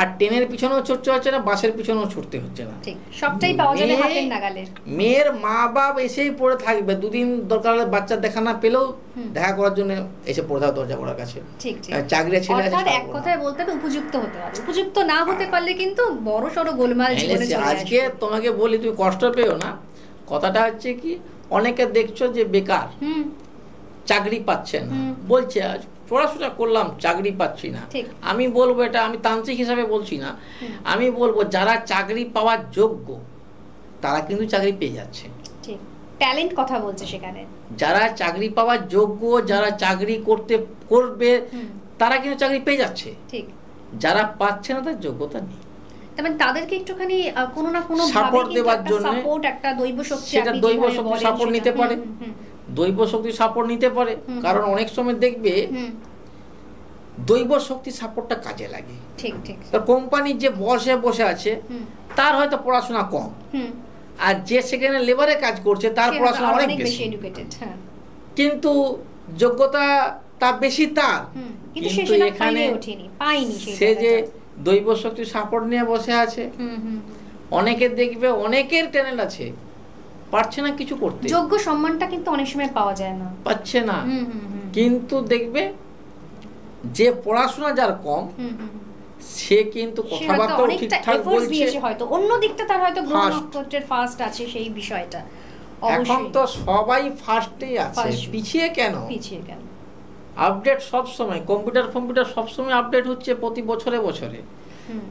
S2: আর ট্রেনের পিছনেও ছুটতে হচ্ছে না, বাসের পিছনেও ছুটতে হচ্ছে না।
S1: ঠিক, সবটাই পাওয়া যাবে হাতের নাগালে।
S2: মেয়ের মা বাপ এসেই পড়ে থাকবে, দুদিন দরকার হলে বাচ্চা দেখা না পেলেও দেখা করার জন্য এসে পড়ে থাকবে দরজা করার কাছে।
S1: ঠিক ঠিক,
S2: চাকরি ছেলে আছে।
S1: অর্থাৎ এক কথায় বলতে হবে উপযুক্ত হতে হবে। উপযুক্ত না হতে পারলে কিন্তু বড় সড় গোলমাল জীবনে চলে আসবে।
S2: আজকে তোমাকে বলি, তুমি কষ্ট পেও না। কথাটা হচ্ছে কি, অনেকে দেখছো যে বেকার, চাকরি পাচ্ছে না, বলছে আজ পড়াশোনা করলাম চাকরি পাচ্ছি না। আমি বলবো, এটা আমি তান্ত্রিক হিসাবে বলছি না, আমি বলবো যারা চাকরি পাওয়ার যোগ্য তারা কিন্তু চাকরি পেয়ে যাচ্ছে।
S1: ঠিক, ট্যালেন্ট কথা বলছে সেখানে।
S2: যারা চাকরি পাওয়ার যোগ্য, যারা চাকরি করবে তারা কিন্তু চাকরি পেয়ে যাচ্ছে। ঠিক, যারা পাচ্ছে না তার যোগ্যতা নেই।
S1: তবে তাদেরকে একটুখানি কোনো না কোনো
S2: সাপোর্ট দেওয়ার জন্য,
S1: সাপোর্ট, একটা দৈব শক্তি,
S2: সেটা দৈব শক্তি সাপোর্ট নিতে পারে, দৈব শক্তি সাপোর্ট নিতে পারে। কারণ অনেক সময় দেখবে দৈব শক্তি সাপোর্টটা কাজে লাগে। ঠিক ঠিক, তো কোম্পানির যে বসে আছে তার হয়তো পড়াশোনা কম, আর যে সেখানে লেবারে কাজ করছে তার পড়াশোনা অনেক বেশি, কিন্তু যোগ্যতা তার বেশি তার, কিন্তু এখানে সে যে দৈব শক্তি সাপোর্ট নিয়ে বসে আছে। অনেকের দেখবে, অনেকের ট্যালেন্ট আছে, পারছে না কিছু করতে,
S1: যোগ্য সম্মানটা কিন্তু অনেক সময় পাওয়া যায় না,
S2: পাচ্ছে না। কিন্তু দেখবে যে পড়াশোনা যার কম, সে কিন্তু কথাবার্তাও ঠিকঠাক বলছে,
S1: হয়তো অন্য দিকটা তার হয়তো গ্রহণক্ষেত্রের ফার্স্ট আছে সেই বিষয়টা।
S2: এখন তো সবাই ফার্স্টেই আছে, পিছিয়ে কেন? আপডেট সব সময়, কম্পিউটার সব সময় আপডেট হচ্ছে প্রতি বছরে বছরে।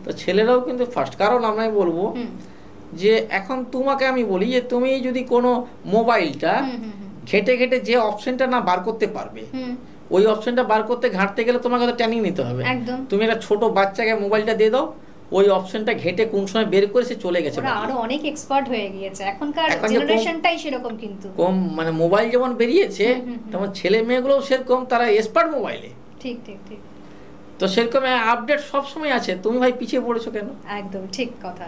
S2: তো ছেলেরাও কিন্তু ফার্স্ট, কারণ আমি বলবো যে এখন তোমাকে আমি বলি যে তুমি যদি কোনো মোবাইলটা ঘেটে ঘেটে যে অপশনটা না বার করতে পারবে, ওই অপশনটা বার করতে ঘাঁটতে গেলে তোমাকে তো ট্রেনিং নিতে হবে। তুমি একটা ছোট বাচ্চাকে মোবাইলটা দিয়ে দাও, ওই অপশনটা ঘেটে কোন সময় বের করে সে চলে গেছে।
S1: ওরা আরো অনেক এক্সপার্ট হয়ে গিয়েছে, এখনকার জেনারেশনটাই সেরকম। কিন্তু
S2: কম মানে মোবাইল যেমন বেরিয়েছে তেমন ছেলে মেয়েগুলোও সেরকম, তারা এক্সপার্ট মোবাইলে।
S1: ঠিক ঠিক ঠিক।
S2: তো সেরকম আপডেট সব সময় আছে, তুমি ভাই পিছিয়ে পড়েছো কেন?
S1: একদম ঠিক কথা,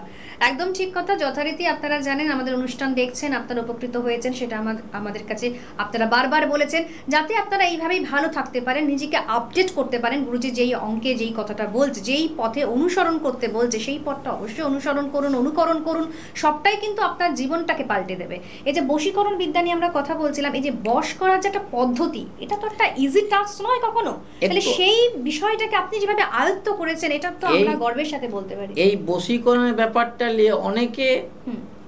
S1: একদম ঠিক কথা। যথারীতি আপনারা জানেন আমাদের অনুষ্ঠান দেখছেন, আপনারা উপকৃত হয়েছেন, সেটা আমাদের কাছে আপনারা বারবার বলেছেন, যাতে আপনারা এইভাবেই ভালো থাকতে পারেন, নিজেকে আপডেট করতে পারেন। গুরুজি যেই অঙ্কে যেই কথাটা বলছে, যেই পথে অনুসরণ করতে বলছে, সেই পথটা অবশ্যই অনুসরণ করুন, অনুকরণ করুন, সবটাই কিন্তু আপনার জীবনটাকে পাল্টে দেবে। এই যে বশীকরণ বিদ্যা নিয়ে আমরা কথা বলছিলাম, এই যে বশ করার যে একটা পদ্ধতি, এটা তো একটা ইজি টাস্ক নয় কখনো। তাহলে সেই বিষয়টাকে আপনি যেভাবে আয়ত্ত করেছেন, এটা তো আমরা গর্বের সাথে বলতে পারি।
S2: এই বশীকরণের ব্যাপারটা নিয়ে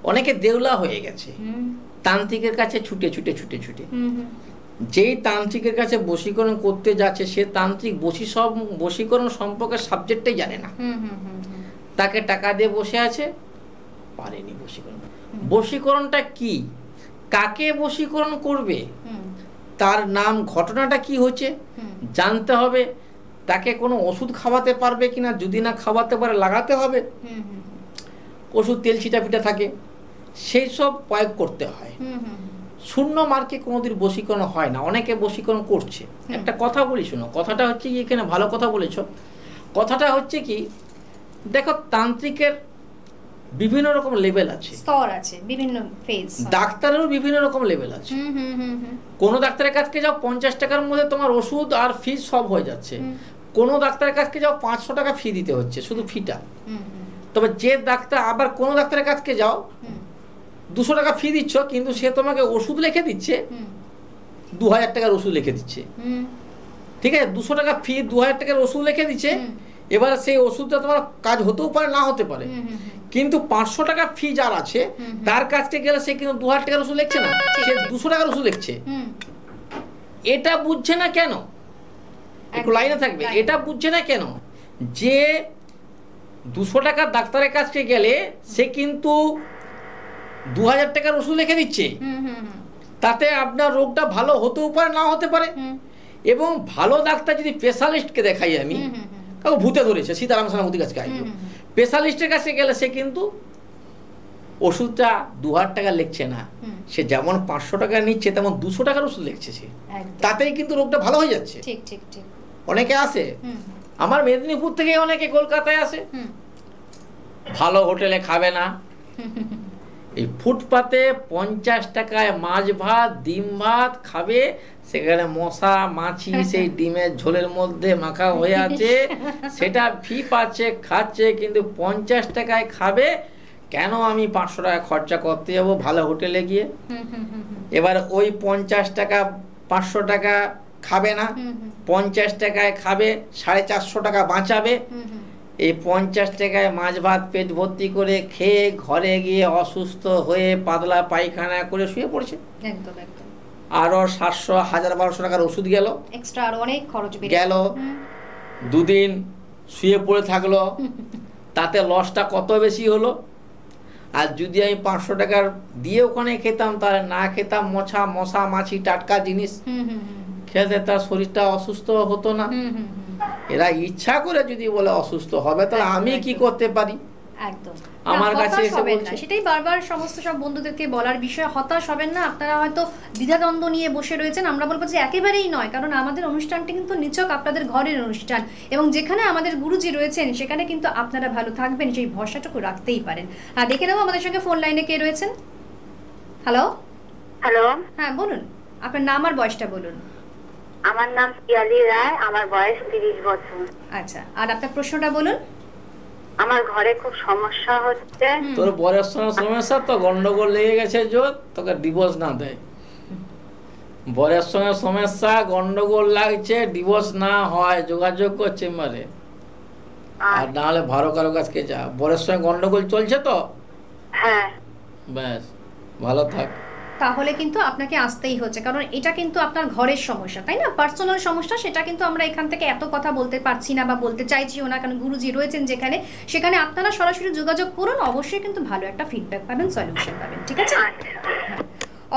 S2: অনেকে দেউলা হয়ে গেছে তান্ত্রিকের কাছে ছুটে ছুটে। যেই তান্ত্রিকের কাছে বশীকরণ করতে যাচ্ছে, সে তান্ত্রিক বশীকরণ সম্পর্কে সাবজেক্টটাই জানে না। তাকে টাকা দিয়ে বসে আছে, পারেনি বশীকরণ। বশীকরণটা কি, কাকে বশীকরণ করবে, তার নাম, ঘটনাটা কি হচ্ছে জানতে হবে। তাকে কোনো ওষুধ খাওয়াতে পারবে কিনা, যদি না খাওয়াতে পারে লাগাতে হবে। ওষুধ তেল ছিটা ফিটা থাকে, সেই সব প্রয়োগ করতে হয়। শূন্য মার্কে কোনোদিন বশীকরণ হয় না, অনেকে বশীকরণ করছে। একটা কথা বলি শোনো, কথাটা হচ্ছে কি, এখানে ভালো কথা বলেছো। কথাটা হচ্ছে কি, দেখো তান্ত্রিকের বিভিন্ন রকম লেভেল আছে,
S1: স্তর আছে, বিভিন্ন ফেজ।
S2: ডাক্তারেরও বিভিন্ন রকম লেভেল আছে। কোন ডাক্তারের কাছে যাও 50 টাকার মধ্যে তোমার ওষুধ আর ফিস সব হয়ে যাচ্ছে। কোন ডাক্তারের কাছে যাও 500 টাকা ফি দিতে হচ্ছে, শুধু ফিটা। তবে যে ডাক্তার, আবার কোন ডাক্তারের কাছে যাও 200 টাকা ফি দিচ্ছ, কিন্তু সে তোমাকে ওষুধ লিখে দিচ্ছে 2000 টাকার ওষুধ লিখে দিচ্ছে। ঠিক আছে, 200 টাকা ফি, 2000 টাকার ওষুধ লিখে দিচ্ছে। এবার সেই ওষুধটা তোমার কাজ হতেও পারে, না হতে পারে। কিন্তু 500 টাকা ফি যার আছে, তার কাছে গেলে সে কিন্তু 2000 টাকার ওষুধ লিখছে না, সে 200 টাকার ওষুধ লিখছে। এটা বুঝছে না কেন? একটু লাইনে থাকবে। এটা বুঝছে না কেন যে 200 টাকার ডাক্তারের কাছে গেলে সে কিন্তু 2000 টাকার ওষুধ লিখে দিচ্ছে। তাতে আপনার রোগটা ভালো হতেও পারে, না হতে পারে। এবং ভালো ডাক্তার যদি স্পেশালিস্টকে দেখাই, আমি কাউকে ভূতে ধরেছে, সীতারাম সেনাপতির কাছে গাইব, স্পেশালিস্টের কাছে গেলে সে কিন্তু ওষুধটা 2000 টাকা লিখছে না, সে যেমন 500 টাকা নিচ্ছে তেমন 200 টাকার ওষুধ লিখছে সে, তাতেই কিন্তু রোগটা ভালো হয়ে যাচ্ছে।
S1: ঠিক ঠিক ঠিক।
S2: অনেকে আসে আমার মেদিনীপুর থেকে, অনেকে কলকাতায় আসে, ভালো হোটেলে খাবে না, এই ফুটপাতে 50 টাকায় মাছ ভাত, ডিম ভাত খাবে। সেখানে মশা মাছি সেই ডিমের ঝোলের মধ্যে মাখা হয়ে আছে, সেটা ফি পাচ্ছে, খাচ্ছে, কিন্তু 50 টাকায় খাবে। কেন আমি 500 টাকা খরচা করতে যাবো ভালো হোটেলে গিয়ে? এবার ওই 50 টাকা 500 টাকা খাবে না, 50 টাকায় খাবে, 450 টাকা বাঁচাবে। এই 50 টাকায় মাছ ভাত পেট ভর্তি করে খেয়ে ঘরে গিয়ে অসুস্থ হয়ে পাতলা পায়খানা করে শুয়ে পড়ছে।
S1: একদম একদম।
S2: আরো 700, 1000, 1200 টাকার ওষুধ গেল,
S1: এক্সট্রা আরো অনেক খরচ
S2: গেল। দুদিন শুয়ে পড়ে থাকলো, তাতে লসটা কত বেশি হলো। আর যদি আমি 500 টাকার দিয়ে ওখানে খেতাম, তাহলে না খেতাম মশা মাছি টাটকা জিনিস খেতে, তার শরীরটা অসুস্থ হতো না। এরা ইচ্ছা করে যদি বলে অসুস্থ হবে, তাহলে আমি কি করতে পারি?
S1: একদম
S2: আমার কাছে এসে বলছে,
S1: সেটাই বারবার সমস্ত সব বন্ধুদেরকে বলার বিষয়। হতাশ হবেন না, আপনারা হয়তো দ্বিধাদ্বন্দ্ব নিয়ে বসে রয়েছেন, আমরা বলবো যে একেবারেই নয়, কারণ আমাদের অনুষ্ঠানটি কিন্তু নিছক আপনাদের ঘরের অনুষ্ঠান, এবং যেখানে আমাদের গুরুজি রয়েছেন সেখানে কিন্তু আপনারা ভালো থাকবেন, সেই ভরসাটুকু রাখতেই পারেন। হ্যাঁ, দেখে নেবো আমাদের সঙ্গে ফোন লাইনে কে রয়েছেন। হ্যালো
S4: হ্যালো,
S1: হ্যাঁ বলুন, আপনার নাম আর বয়সটা বলুন।
S4: আমার নাম পিয়ালি রায়, আমার বয়স 30 বছর।
S1: আচ্ছা, আর আপনার প্রশ্নটা বলুন।
S4: আমার ঘরে খুব সমস্যা হচ্ছে।
S2: তোর বয়স সমস্যা তো, গন্ডগোল লেগে গেছে, জোর তোকে ডিভোর্স না দেয়। বরের সঙ্গে সমস্যা, গন্ডগোল লাগছে, ডিভোর্স না হয় যোগাযোগ কর চেম্বারে, আর না হলে ভালো কারো কাছে যা। বরের সঙ্গে গন্ডগোল চলছে তো?
S4: হ্যাঁ।
S2: ব্যাস, ভালো থাক।
S1: তাহলে কিন্তু আপনাকে আসতেই হচ্ছে, কারণ এটা কিন্তু আপনার ঘরের সমস্যা, তাই না, পার্সোনাল সমস্যা। সেটা কিন্তু আমরা এখান থেকে এত কথা বলতে পারছি না বা বলতে চাইছিও না, কারণ গুরুজি রয়েছেন যেখানে, সেখানে আপনারা সরাসরি যোগাযোগ করুন, অবশ্যই কিন্তু ভালো একটা ফিডব্যাক পাবেন, সলিউশন পাবেন, ঠিক আছে?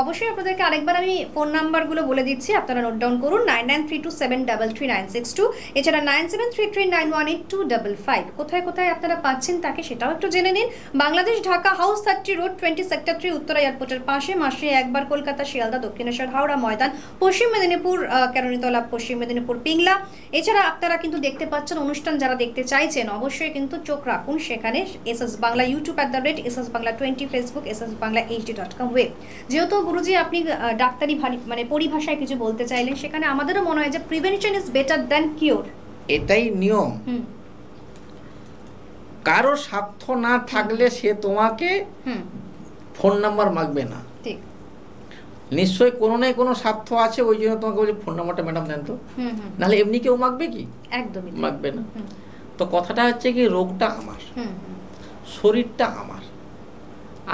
S1: অবশ্যই আপনাদেরকে আরেকবার আমি ফোন নাম্বারগুলো বলে দিচ্ছি, আপনারা নোট ডাউন করুন। 9932733962, এছাড়া 9733918255। কোথায় কোথায় আপনারা পাচ্ছেন তাকে সেটাও একটু জেনে নিন। Bangladesh, Dhaka, house 30 road, 20 sector 3, Uttara এয়ারপোর্টের পাশে, মাসে একবার কলকাতা, শিয়ালদা, দক্ষিণেশ্বর, হাওড়া ময়দান, পশ্চিম মেদিনীপুর কেরানীতলা, পশ্চিম মেদিনীপুর পিংলা। এছাড়া আপনারা কিন্তু দেখতে পাচ্ছেন অনুষ্ঠান, যারা দেখতে চাইছেন অবশ্যই কিন্তু চোখ রাখুন সেখানে, SS Bangla YouTube @SSBangla20, Facebook ssbangla.hd.com web. যেহেতু গুরুজি আপনি ডাক্তারি মানে পরিভাষায় কিছু বলতে চাইলেন, সেখানে আমাদেরও মনে হয় যে prevention is better than cure,
S2: এটাই নিয়ম। কারো স্বার্থ না থাকলে সে তোমাকে ফোন নাম্বার মাগবে না,
S1: ঠিক,
S2: নিশ্চয়ই কোনো না কোনো স্বার্থ আছে, ওই জন্য তোমাকে বলছি ফোন নাম্বারটা ম্যাডাম দেন তো, নাহলে এমনি কেউ মাগবে কি? একদমই মাগবে না। তো কথাটা হচ্ছে কি, রোগটা আমার, শরীরটা আমার।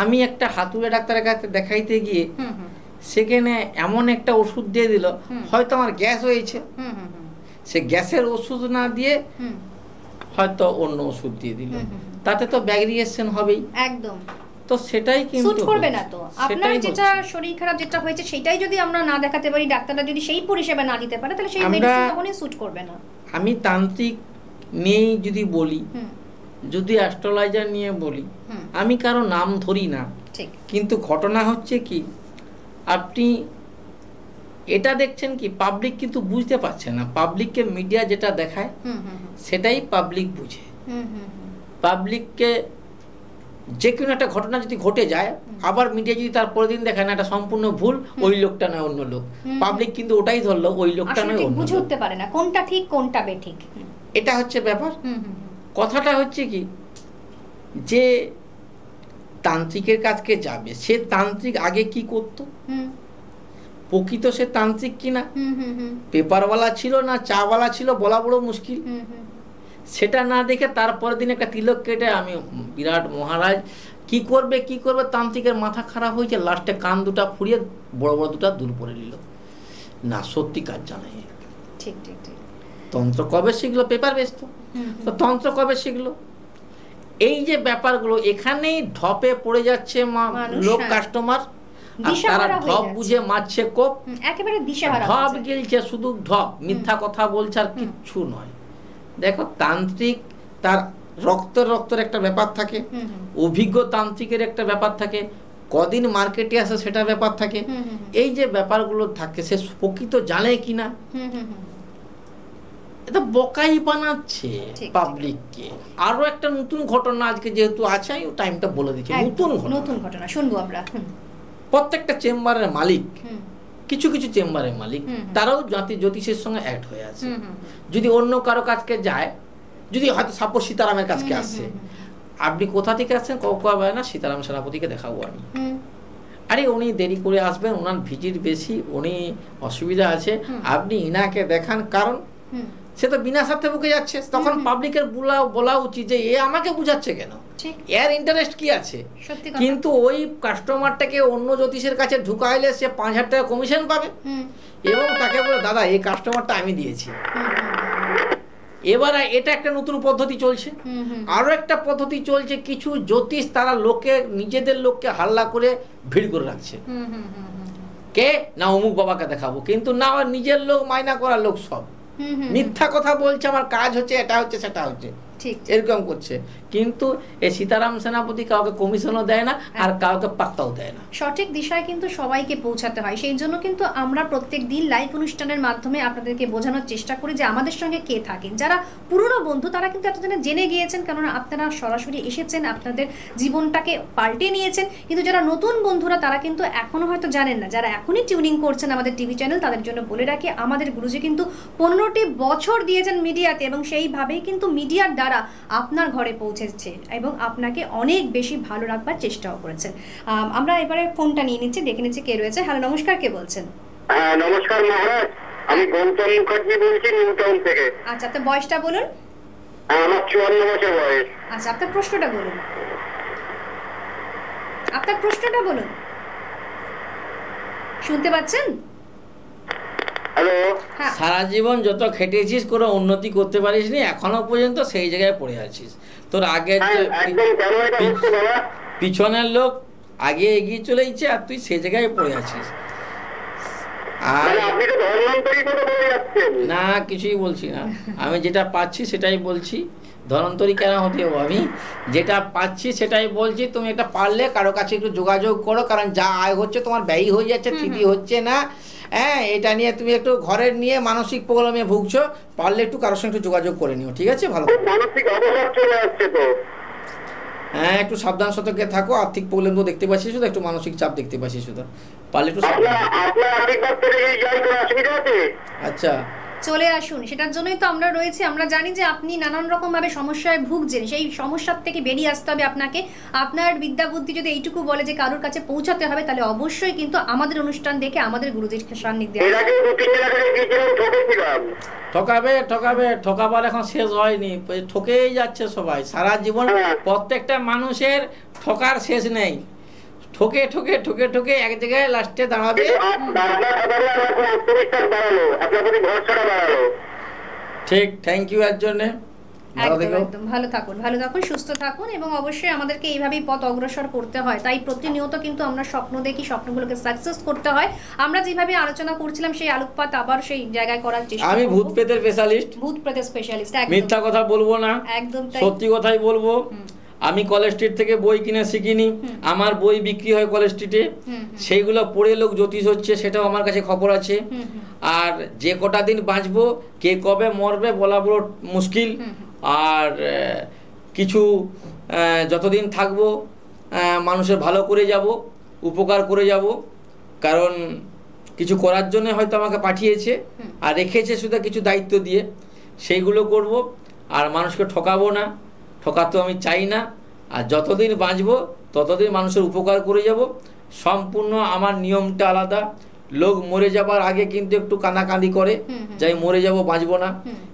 S2: আমি একটা হাতুড়ে ডাক্তারের কাছে দেখাইতে গিয়ে সেখানে এমন একটা ওষুধ দিয়ে দিল, হয়তো আমার গ্যাস হয়েছে, সে গ্যাসের ওষুধ না দিয়ে হয়তো অন্য ওষুধ দিয়ে দিল, তাতে তো ব্যাকরিয়েশন হবেই।
S1: একদম।
S2: তো সেটাই কিন্তু
S1: স্যুট করবে না। তো আপনার যেটা শরীর খারাপ যেটা হয়েছে সেটাই যদি আমরা না দেখাতে পারি, ডাক্তাররা যদি সেই পরিষেবা না দিতে পারে, তাহলে সেই মেডিসিন তখনই স্যুট করবে না। আমি
S2: তান্ত্রিক নিয়ে যদি বলি, যদি অ্যাস্ট্রোলজার নিয়ে বলি, আমি কারো নাম ধরি না, কিন্তু ঘটনা হচ্ছে কি, আপনি এটা দেখছেন কি, পাবলিক কিন্তু বুঝতে পারছে না। পাবলিককে মিডিয়া যেটা দেখায় সেটাই পাবলিক বুঝে। পাবলিককে যে কোনো একটা ঘটনা যদি ঘটে যায়, আবার মিডিয়া যদি তার পরের দিন দেখায় না এটা সম্পূর্ণ ভুল, ওই লোকটা নয় অন্য লোক, পাবলিক কিন্তু ওটাই ধরলো, ওই লোকটা নয় অন্য লোক, বুঝে উঠতে পারে না কোনটা ঠিক কোনটা বেঠিক। এটা হচ্ছে ব্যাপার। কথাটা হচ্ছে কি, যে তান্ত্রিকের কাছে যাবে, সে তান্ত্রিক আগে কি করতো, প্রকৃত সে তান্ত্রিক কিনা, পেপারওয়ালা ছিল না চাওয়ালা ছিল বলা বড় মুশকিল। সেটা না দেখে তারপরের দিন একটা তিলক কেটে আমি বিরাট মহারাজ কি করবে কি করবে, তান্ত্রিকের মাথা খারাপ হয়েছে, লাস্টে কান দুটা ফুরিয়ে বড় বড় দুটা দূর পরে নিল। না, সত্যি কাজ জানে। ঠিক ঠিক ঠিক। তন্ত্র কবে শিখলো? পেপার বেচতো। তো তন্ত্র কবে শিখলো? এই যে ব্যাপারগুলো এখানেই ঢপে পড়ে যাচ্ছে লোক, কাস্টমার, তারা ঢপ বুঝে মারছে কোপ, একেবারে দিশাহারা, ঢপ গিলছে, শুধু ঢপ, মিথ্যা কথা বলছে আর কিচ্ছু নয়। দেখো, তান্ত্রিক তার রক্তের একটা ব্যাপার থাকে, অভিজ্ঞ তান্ত্রিকের একটা ব্যাপার থাকে, কদিন মার্কেটে আসে সেটা ব্যাপার থাকে। এই যে ব্যাপারগুলো থাকে, সে প্রকৃত জানে কিনা, এটা বকাই বানাচ্ছে পাবলিককে। আরো একটা নতুন ঘটনা আজকে যেহেতু আছে, আমি টাইমটা বলে দিচ্ছি। নতুন ঘটনা শুনবো আমরা। প্রত্যেকটা চেম্বারের মালিক, কিছু কিছু চেম্বারের মালিক, তারাও জ্যোতিষের সঙ্গে অ্যাড হয়ে আছে। যদি অন্য কারো কাছকে যায়, যদি হয়তো সাপোজ সীতারামের কাছকে আসছে, আপনি কোথা থেকে আসছেন, কবে না সীতারাম সেনাপতিকে দেখাবো আমি, আরে উনি দেরি করে আসবেন, ওনার ভিজিট বেশি, উনি অসুবিধা আছে, আপনি ইনাকে দেখান। কারণ সে তো বিনা স্বার্থে বুকে যাচ্ছে। তখন পাবলিকের বলা উচিত যে এ আমাকে বুঝাচ্ছে কেন, এর ইন্টারেস্ট কি আছে। কিন্তু ওই কাস্টমারটাকে অন্য জ্যোতিষের কাছে ঢুকাইলে সে 5,000 টাকা কমিশন পাবে, এবং তাকে বলে দাদা এই কাস্টমারটা আমি দিয়েছি। এবারে এটা একটা নতুন পদ্ধতি চলছে। আরো একটা পদ্ধতি চলছে, কিছু জ্যোতিষ তারা নিজেদের লোককে হাল্লা করে ভিড় করে রাখছে, কে না অমুক বাবাকে দেখাবো, কিন্তু না নিজের লোক, মাইনা করার লোক সব মিথ্যা কথা বলছে, আমার কাজ হচ্ছে এটা হচ্ছে সেটা হচ্ছে, এরকম করছে। কিন্তু এই সীতারাম সেনাপতি কাউকে কমিশনও দেয় না, আর কাউকে পাত্তাও দেয় না। সঠিক দিশায় কিন্তু সবাইকে পৌঁছাতে হয়। সেই জন্য কিন্তু আমরা প্রত্যেক দিন লাইভ অনুষ্ঠানের মাধ্যমে আপনাদেরকে বোঝানোর চেষ্টা করি যে আমাদের সঙ্গে কে থাকেন। যারা পুরনো বন্ধু তারা কিন্তু এতদিনে জেনে গিয়েছেন, কেননা আপনারা সরাসরি এসেছেন, আপনাদের জীবনটাকে পাল্টে নিয়েছেন। কিন্তু যারা নতুন বন্ধুরা তারা কিন্তু এখনো হয়তো জানেন না। যারা এখনই টিউনিং করছেন আমাদের টিভি চ্যানেল, তাদের জন্য বলে রাখি, আমাদের গুরুজি কিন্তু 15টি বছর দিয়েছেন মিডিয়াতে, এবং সেইভাবেই কিন্তু মিডিয়ার দ্বারা আপনার ঘরে পৌঁছেছে এবং আপনাকে অনেক বেশি ভালো রাখবার চেষ্টাও করেছেন। আমরা এবারে ফোনটা নিয়ে নিচ্ছি, দেখে নিচ্ছি কে রয়েছে। হ্যালো, নমস্কার, কে বলছেন?
S3: হ্যাঁ, নমস্কার মহারাজ, আমি গৌতম মুখার্জি বলছি, নিউ টাউন থেকে।
S1: আচ্ছা, আপনার বয়সটা বলুন।
S3: আমার 54 বছর বয়স।
S1: আচ্ছা, আপনার প্রশ্নটা বলুন। আপনার প্রশ্নটা বলুন। শুনতে পাচ্ছেন?
S3: হ্যালো,
S2: সারা জীবন যত খেটেছিস কোনো উন্নতি করতে পারিস নি, এখনো পর্যন্ত সেই জায়গায় পড়ে আছিস। তোর আগের পিছনের লোক আগে এগিয়ে চলে যাচ্ছে আর তুই সেই জায়গায় পড়ে আছিস। আর না, কিছুই বলছি না, আমি যেটা পাচ্ছি সেটাই বলছি। ধনন্তরী কেন হতে হবো? আমি যেটা পাচ্ছি সেটাই বলছি। তুমি এটা পারলে কারো কাছে একটু যোগাযোগ করো, কারণ যা আয় হচ্ছে তোমার ব্যয় হয়ে যাচ্ছে, তৃপ্তি হচ্ছে না। হ্যাঁ, এটা নিয়ে তুমি একটু ঘরের নিয়ে মানসিক প্রবলেমে ভুগছো, পারলে একটু কারোর সঙ্গে একটু যোগাযোগ করে নিও, ঠিক আছে? ভালো, হ্যাঁ, একটু সাবধান সতর্কে থাকো। আর্থিক প্রবলেম তো দেখতে পাচ্ছি শুধু, একটু মানসিক চাপ দেখতে পাচ্ছি শুধু, পারলে একটু আচ্ছা
S1: চলে আসুন। সেটার জন্যই তো আমরা রয়েছি। আমরা জানি যে আপনি নানান রকম ভাবে সমস্যায় ভুগছেন, সেই সমস্যার থেকে বেরিয়ে আসতে হবে আপনাকে। আপনার বিদ্যা বুদ্ধি যদি এইটুকু বলে যে কারোর কাছে পৌঁছাতে হবে, তাহলে অবশ্যই কিন্তু আমাদের অনুষ্ঠান দেখে আমাদের গুরুজির সান্নিধ্যে
S2: ঠকাবে ঠকাবে, ঠকাবার এখন শেষ হয়নি, ঠকেই যাচ্ছে সবাই সারা জীবন। প্রত্যেকটা মানুষের ঠকার শেষ নেই, ঠকে ঠকে ঠকে ঠকে এক জায়গায় লাস্টে দাঁড়াবে। ঠিক, থ্যাংক ইউ এর জন্য।
S1: একদম ভালো থাকুন, ভালো থাকুন, সুস্থ থাকুন, এবং অবশ্যই আমাদেরকে এইভাবেই পথ অগ্রসর করতে হয়। তাই প্রতিনিয়ত কিন্তু আমরা স্বপ্ন দেখি, স্বপ্নগুলোকে সাকসেস করতে হয়। আমরা যেভাবে আলোচনা করছিলাম সেই আলোকপাত আবার সেই জায়গায় করার চেষ্টা।
S2: আমি ভূত প্রেতের স্পেশালিস্ট,
S1: ভূত প্রেতের স্পেশালিস্ট,
S2: মিথ্যা কথা বলবো না,
S1: একদম
S2: সত্যি কথাই বলবো। আমি কলেজ স্ট্রিট থেকে বই কিনে শিখিনি, আমার বই বিক্রি হয় কলেজ স্ট্রিটে, সেইগুলো পড়ে লোক জ্যোতিষ হচ্ছে, সেটাও আমার কাছে খবর আছে। আর যে কটা দিন বাঁচবো, কে কবে মরবে বলা বড় মুশকিল। আর কিছু যতদিন থাকবো মানুষের ভালো করে যাব, উপকার করে যাব, কারণ কিছু করার জন্য হয়তো আমাকে পাঠিয়েছে আর রেখেছে শুধু কিছু দায়িত্ব দিয়ে, সেইগুলো করব। আর মানুষকে ঠকাবো না, ঠকাতে আমি চাই না। আর যতদিন বাঁচবো ততদিন মানুষের উপকার করে যাব। সম্পূর্ণ আমার নিয়মটা আলাদা। লোক মরে যাবার আগে কিন্তু একটু কাঁদাকাঁদি করে, যাই মরে যাব, বাঁচবো না।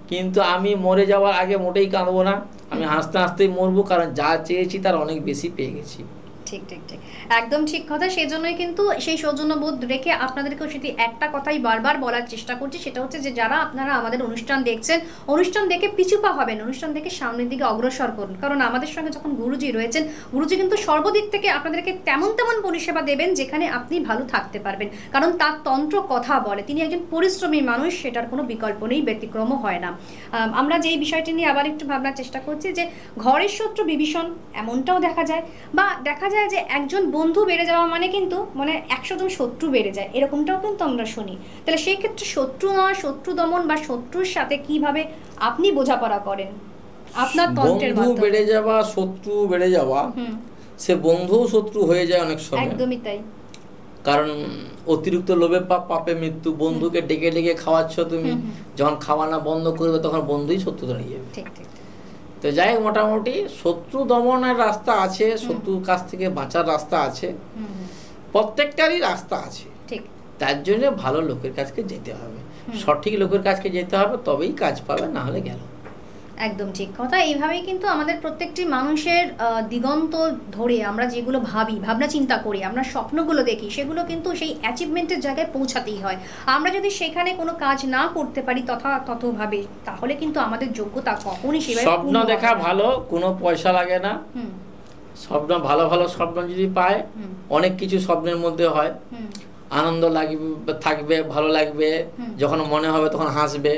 S2: কিন্তু আমি মরে যাওয়ার আগে মোটেই কাঁদবো না, আমি হাসতে হাসতেই মরবো, কারণ যা চেয়েছি তার অনেক বেশি পেয়ে গেছি।
S1: ঠিক ঠিক ঠিক, একদম ঠিক কথা। সেই জন্যই কিন্তু সেই সৌজন্যবোধ রেখে আপনাদেরকেও সেটি একটা কথাই বারবার বলার চেষ্টা করছি, সেটা হচ্ছে যে যারা আপনারা আমাদের অনুষ্ঠান দেখছেন, অনুষ্ঠান দেখে পিছুপা হবেন, অনুষ্ঠান দেখে সামনের দিকে অগ্রসর করুন। কারণ আমাদের সঙ্গে যখন গুরুজি রয়েছেন, গুরুজি কিন্তু সর্বদিক থেকে আপনাদেরকে তেমন তেমন পরিষেবা দেবেন যেখানে আপনি ভালো থাকতে পারবেন। কারণ তার তন্ত্র কথা বলে, তিনি একজন পরিশ্রমী মানুষ, সেটার কোনো বিকল্প নেই, ব্যতিক্রমও হয় না। আমরা যেই বিষয়টি নিয়ে আবার একটু ভাবনার চেষ্টা করছি যে ঘরের শত্রু বিভীষণ, এমনটাও দেখা যায়, বা দেখা যায় যে একজন বন্ধু বেড়ে যাওয়া মানে কিন্তু 100 জন শত্রু বেড়ে যায়, এরকমটাও কিন্তু আমরা শুনি। তাহলে সেই ক্ষেত্রে শত্রু নয়, শত্রু দমন বা শত্রুর সাথে কিভাবে আপনি বোঝাপড়া করেন আপনার তন্ত্রের মাধ্যমে?
S2: বন্ধু বেড়ে যাওয়া, শত্রু বেড়ে যাওয়া, সে বন্ধু শত্রু হয়ে যায় অনেক সময়।
S1: একদমই তাই,
S2: কারণ অতিরিক্ত লোভে পাপ, পাপে মৃত্যু। বন্ধুকে ডেকে ডেকে খাওয়াচ্ছ তুমি, যখন খাওয়ানো বন্ধ করবে তখন বন্ধুই শত্রু দাঁড়িয়ে যাবে।
S1: ঠিক ঠিক।
S2: তো যাই হোক, মোটামুটি শত্রু দমনের রাস্তা আছে, শত্রুর কাছ থেকে বাঁচার রাস্তা আছে, প্রত্যেকটারই রাস্তা আছে।
S1: ঠিক,
S2: তার জন্য ভালো লোকের কাছে যেতে হবে, সঠিক লোকের কাছে যেতে হবে, তবেই কাজ পাবে, না হলে গেল।
S1: একদম ঠিক কথা। এইভাবেই কিন্তু আমাদের প্রত্যেকটি মানুষের দিগন্ত ধরে আমরা যেগুলো ভাবি, ভাবনা চিন্তা করি, আমরা স্বপ্নগুলো দেখি, সেগুলো কিন্তু সেই অ্যাচিভমেন্টের জায়গায় পৌঁছাতেই হয়। আমরা যদি সেখানে কোনো কাজ না করতে পারি ততভাবে, তাহলে কিন্তু আমাদের যোগ্যতা কখনই সেভাবে।
S2: স্বপ্ন দেখা ভালো, কোনো পয়সা লাগে না। স্বপ্ন ভালো ভালো স্বপ্ন যদি পায়, অনেক কিছু স্বপ্নের মধ্যে হয়। আনন্দ লাগবে, থাকবে, ভালো লাগবে, যখন মনে হবে তখন হাসবে।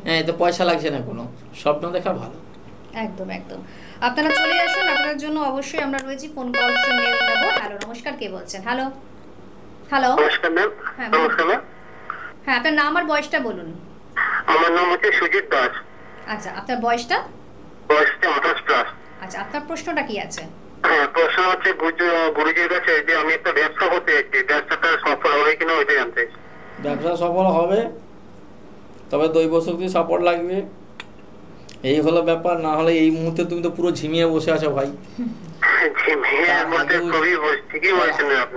S2: হ্যাঁ, এতে পয়সা লাগছে না কোনো, স্বপ্ন দেখা ভালো।
S1: একদম একদম। আপনারা চলে আসুন, আপনাদের জন্য অবশ্যই আমরা রয়েছি। ফোন কল মেল নেব। হ্যালো, নমস্কার, কে বলছেন? হ্যালো হ্যালো,
S3: নমস্কার ম্যাম। নমস্কার ম্যাম।
S1: হ্যাঁ, আপনার নাম আর বয়সটা বলুন।
S3: আমার নাম হচ্ছে সুজিত দাস।
S1: আচ্ছা, আপনার বয়সটা?
S3: বয়সটা 28+।
S1: আচ্ছা, আপনার প্রশ্নটা কি আছে?
S3: হ্যাঁ, প্রশ্ন হচ্ছে গুরুজির কাছে যে আমি একটা ব্যবসা করতে চাইছি, ব্যবসাটা সফল হবে কিনা ওইটা জানতে চাইছি।
S2: ব্যবসা সফল হবে, তবে দৈব শক্তি সাপোর্ট লাগবে, এই হলো ব্যাপার। না হলে এই মুহূর্তে তুমি তো পুরো ঝিমিয়ে বসে আছো ভাই।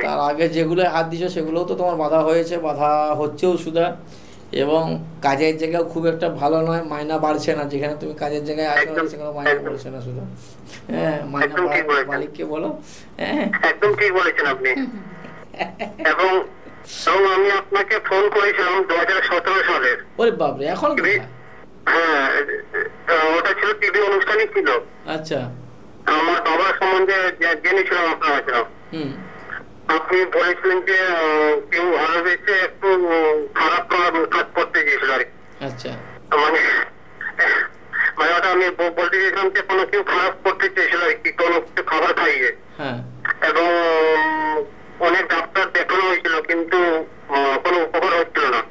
S2: তার আগে যেগুলো হাত দিছো সেগুলোও তো তোমার বাধা হয়েছে, বাধা হচ্ছেও সুদা, এবং কাজের জায়গাও খুব একটা ভালো নয়, মাইনা বাড়ছে না। যেখানে তুমি কাজের জায়গায় আসো সেখানে মাইনা বাড়ছে না শুধু। হ্যাঁ, মাইনা মালিককে বলো। হ্যাঁ,
S3: একদম ঠিক বলেছেন আপনি। এবং আমি আপনাকে ফোন করেছিলাম 2017 সালে।
S2: ওরে বাপরে, এখন
S3: হ্যাঁ, ওটা ছিল টিভি অনুষ্ঠানই ছিল।
S2: আচ্ছা,
S3: আমার বাবার সম্বন্ধে জেনেছিলাম আপনার কাছে। আপনি বলেছিলেন যে কেউ ভালোবেসে একটু খারাপ কাজ করতে গিয়েছিল আর কি।
S2: আচ্ছা,
S3: মানে ওটা আমি বলতে চেয়েছিলাম যে কোনো কেউ খারাপ করতে চেয়েছিল আর কি, কোনো কিছু খাবার খাইয়ে। এবং অনেক ডাক্তার দেখানো হয়েছিল কিন্তু কোনো উপকার হচ্ছিল না।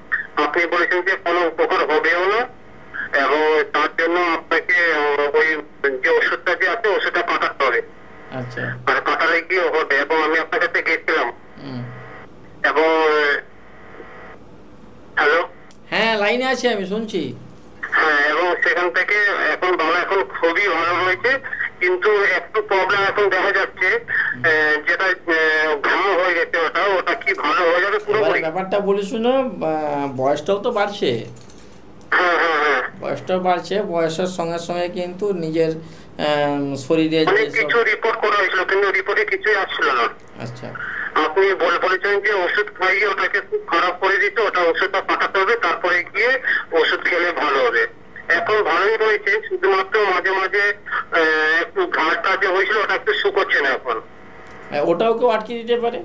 S3: আপনি বলেছেন যে কোনো উপকার হবেও না, এবং তার জন্য আপনাকে ওই যে ওষুধটা যে আছে ওষুধটা কাটাতে হবে।
S2: আচ্ছা,
S3: আর কাটালে কি হবে, এবং আমি আপনার কাছে গেছিলাম। এবং হ্যালো,
S2: হ্যাঁ লাইনে আছি, আমি শুনছি।
S3: হ্যাঁ, এবং সেখান থেকে এখন বাবা এখন খুবই ভালো হয়েছে, কিন্তু একটু প্রবলেম এখন দেখা যাচ্ছে, যেটা ঘা হয়ে গেছে ওটা কি ভালো হয়ে যাবে পুরোপুরি?
S2: ব্যাপারটা বলি শুনো, বয়সটাও তো বাড়ছে। বয়সটাও বাড়ছে, বয়সের সঙ্গে সঙ্গে কিন্তু নিজের শরীরে
S3: কিছু রিপোর্ট করা হয়েছিল কিন্তু রিপোর্টে কিছুই আসছিল না।
S2: আচ্ছা,
S3: আপনি বলেছেন যে ওষুধ খাইয়ে ওটাকে খুব খারাপ করে দিতে, ওটা ওষুধটা পাঠাতে হবে, তারপরে গিয়ে ওষুধ খেলে ভালো হবে। এখন ভালোই রয়েছে, শুধুমাত্র মাঝে মাঝে একটু ঘাটটা যে হয়েছিল ওটা একটু শুকোচ্ছে না এখন।
S2: ওটাও কেউ আটকে দিতে পারে।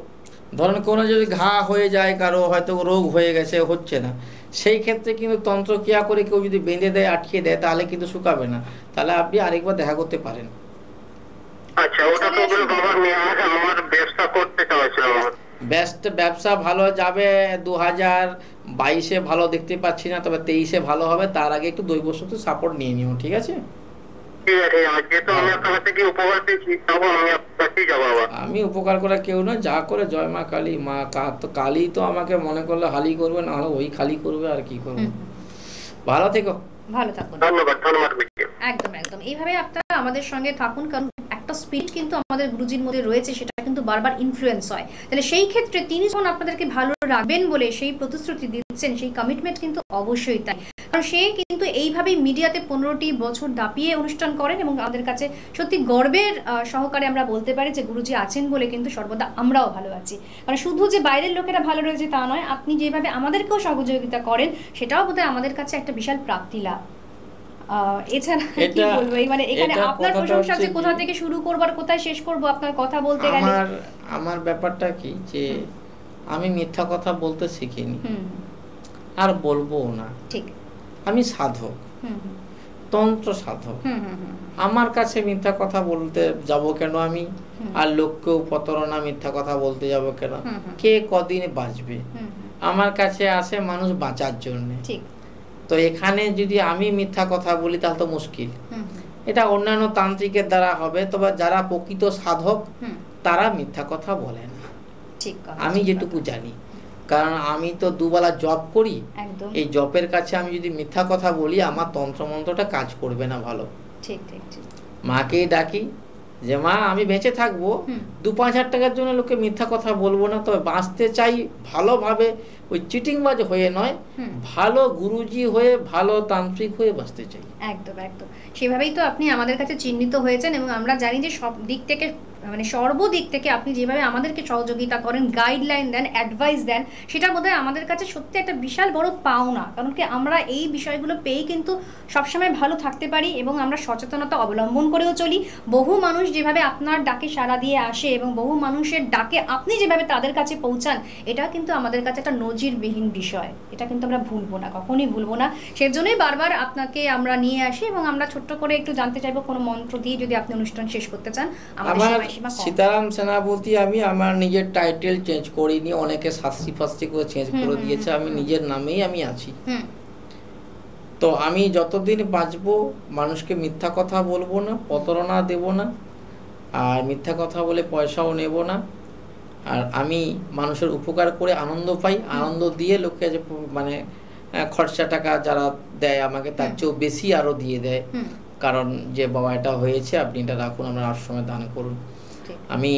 S2: ধরেন কোনো যদি ঘা হয়ে যায়, কারো হয়তো রোগ হয়ে গেছে, হচ্ছে না, সেই ক্ষেত্রে কিন্তু তন্ত্রক্রিয়া করে কেউ যদি বেঁধে দেয়, আটকে দেয়, তাহলে কিন্তু শুকাবে না। তাহলে আপনি আরেকবার দেখা করতে পারেন।
S3: আচ্ছা, ওটা তো বাবার নিয়ে আমার ব্যবসা করতে চাইছিল।
S2: ব্যবসা ভালো যাবে 2022-এ, ভালো দেখতে পাচ্ছি না, তবে 23-এ ভালো হবে। তার আগে একটু দৈব শক্তি সাপোর্ট নিয়ে নিও, ঠিক আছে? আমি উপকার করে কেউ না, যা করে জয় মা কালী। মা কালী তো আমাকে মনে করলে হালি করবে, না হলে ওই খালি করবে, আর কি করবে। ভালো থেকো,
S1: ভালো থাকুন।
S3: ধন্যবাদ, ধন্যবাদ।
S1: একদম একদম এইভাবে আপনারা আমাদের সঙ্গে থাকুন, কারণ একটা স্পিরিট কিন্তু আমাদের গুরুজির মধ্যে রয়েছে, সেটা কিন্তু বারবার ইনফ্লুয়েন্স হয়। তাহলে সেই ক্ষেত্রে তিনি যখন আপনাদেরকে ভালো রাখবেন বলে সেই প্রতিশ্রুতি দিচ্ছেন, সেই কমিটমেন্ট কিন্তু অবশ্যই তাই। কারণ সে কিন্তু এইভাবেই মিডিয়াতে 15টি বছর দাপিয়ে অনুষ্ঠান করেন, এবং আমাদের কাছে সত্যি গর্বের সহকারে আমরা বলতে পারি যে গুরুজি আছেন বলে কিন্তু সর্বদা আমরাও ভালো আছি। কারণ শুধু যে বাইরের লোকেরা ভালো রয়েছে তা নয়, আপনি যেভাবে আমাদেরকেও সহযোগিতা করেন, সেটাও বোধহয় আমাদের কাছে একটা বিশাল প্রাপ্তি লাভ। এছাড়া কি বলবো, মানে এখানে আপনার প্রশংসা যে কোথা থেকে শুরু করব আর কোথায় শেষ করব আপনার কথা বলতে গেলে।
S2: আমার ব্যাপারটা কি, যে আমি মিথ্যা কথা বলতে শিখিনি, আর বলবো না। ঠিক, আমি সাধক, তন্ত্র সাধক। আমার কাছে মিথ্যা কথা বলতে যাব কেন আমি? আর লোককেও প্রতারণা মিথ্যা কথা বলতে যাব কেন? কে কদিন বাঁচবে? আমার কাছে আসে মানুষ বাঁচার জন্য। ঠিক, তো এখানে যদি আমি মিথ্যা কথা বলি তাহলে তো মুশকিল। এটা অন্যান্য তান্ত্রিকের দ্বারা হবে, তবে যারা প্রকৃত সাধক তারা মিথ্যা কথা বলে না, আমি যেটুকু জানি। কারণ আমি তো দুবেলা জপ করি, এই জপের কাছে আমি যদি মিথ্যা কথা বলি, আমার তন্ত্রমন্ত্রটা কাজ করবে না ভালো। ঠিক ঠিক ঠিক, মাকেই ডাকি যে মা আমি বেঁচে থাকবো, 2-5 হাজার টাকার জন্য লোকে মিথ্যা কথা বলবো না, তবে বাঁচতে চাই ভালোভাবে, ওই চিটিংবাজ হয়ে নয়, ভালো গুরুজি হয়ে, ভালো তান্ত্রিক হয়ে বাঁচতে চাই।
S1: একদম একদম, সেভাবেই তো আপনি আমাদের কাছে চিহ্নিত হয়েছেন, এবং আমরা জানি যে সব দিক থেকে, মানে সর্বদিক থেকে আপনি যেভাবে আমাদেরকে সহযোগিতা করেন, গাইডলাইন দেন, অ্যাডভাইস দেন, সেটা বোধহয় আমাদের কাছে সত্যি একটা বিশাল বড় পাওনা। কারণ কি আমরা এই বিষয়গুলো পেয়েই কিন্তু সবসময় ভালো থাকতে পারি, এবং আমরা সচেতনতা অবলম্বন করেও চলি। বহু মানুষ যেভাবে আপনার ডাকে সাড়া দিয়ে আসে, এবং বহু মানুষের ডাকে আপনি যেভাবে তাদের কাছে পৌঁছান, এটা কিন্তু আমাদের কাছে একটা নজিরবিহীন বিষয়। এটা কিন্তু আমরা ভুলবো না, কখনই ভুলবো না। সেজন্যই বারবার আপনাকে আমরা নিয়ে আসি, এবং আমরা ছোট্ট করে একটু জানতে চাইবো কোনো মন্ত্র দিয়ে যদি আপনি অনুষ্ঠান শেষ করতে চান।
S2: আমাদের সীতারাম সেনাপতি, আমি আমার নিজের টাইটেল চেঞ্জ করিনি, অনেকে শাস্তি ফাস্তি করে চেঞ্জ করে দিয়েছে, আমি নিজের নামেই আমি আছি। তো আমি যতদিন বাঁচবো মানুষকে মিথ্যা কথা বলবো না, প্রতারণা দেব না, আর মিথ্যা কথা বলে পয়সাও নেব না। আর আমি মানুষের উপকার করে আনন্দ পাই, আনন্দ দিয়ে লোককে যে মানে খরচা টাকা যারা দেয় আমাকে, তার চেয়েও বেশি আরো দিয়ে দেয়। কারণ যে বাবা এটা হয়েছে, আপনি এটা রাখুন, আমরা সময় দান করুন। আমি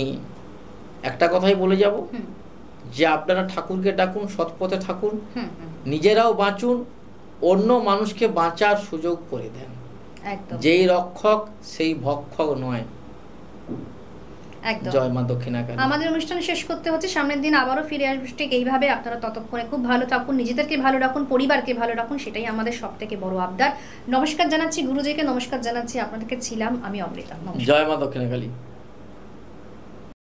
S2: একটা কথাই বলে যাব, যে আপনারা ঠাকুরকে ডাকুন, সৎপথে থাকুন, নিজেরাও বাঁচুন, অন্য মানুষকে বাঁচার সুযোগ করে দেন। যেই রক্ষক সেই ভক্ষক নয়। জয় মা দক্ষিণাকালী।
S1: আমাদের অনুষ্ঠান শেষ করতে হচ্ছে, সামনের দিন আবারও ফিরে আসবে ঠিক এইভাবে। আপনারা ততক্ষণে খুব ভালো থাকুন, নিজেদেরকে ভালো রাখুন, পরিবারকে ভালো রাখুন, সেটাই আমাদের সবথেকে বড় আবদার। নমস্কার জানাচ্ছি গুরুজিকে, নমস্কার জানাচ্ছি আপনাদেরকে। ছিলাম আমি অমৃতা।
S2: জয় মা দক্ষিণাকালী।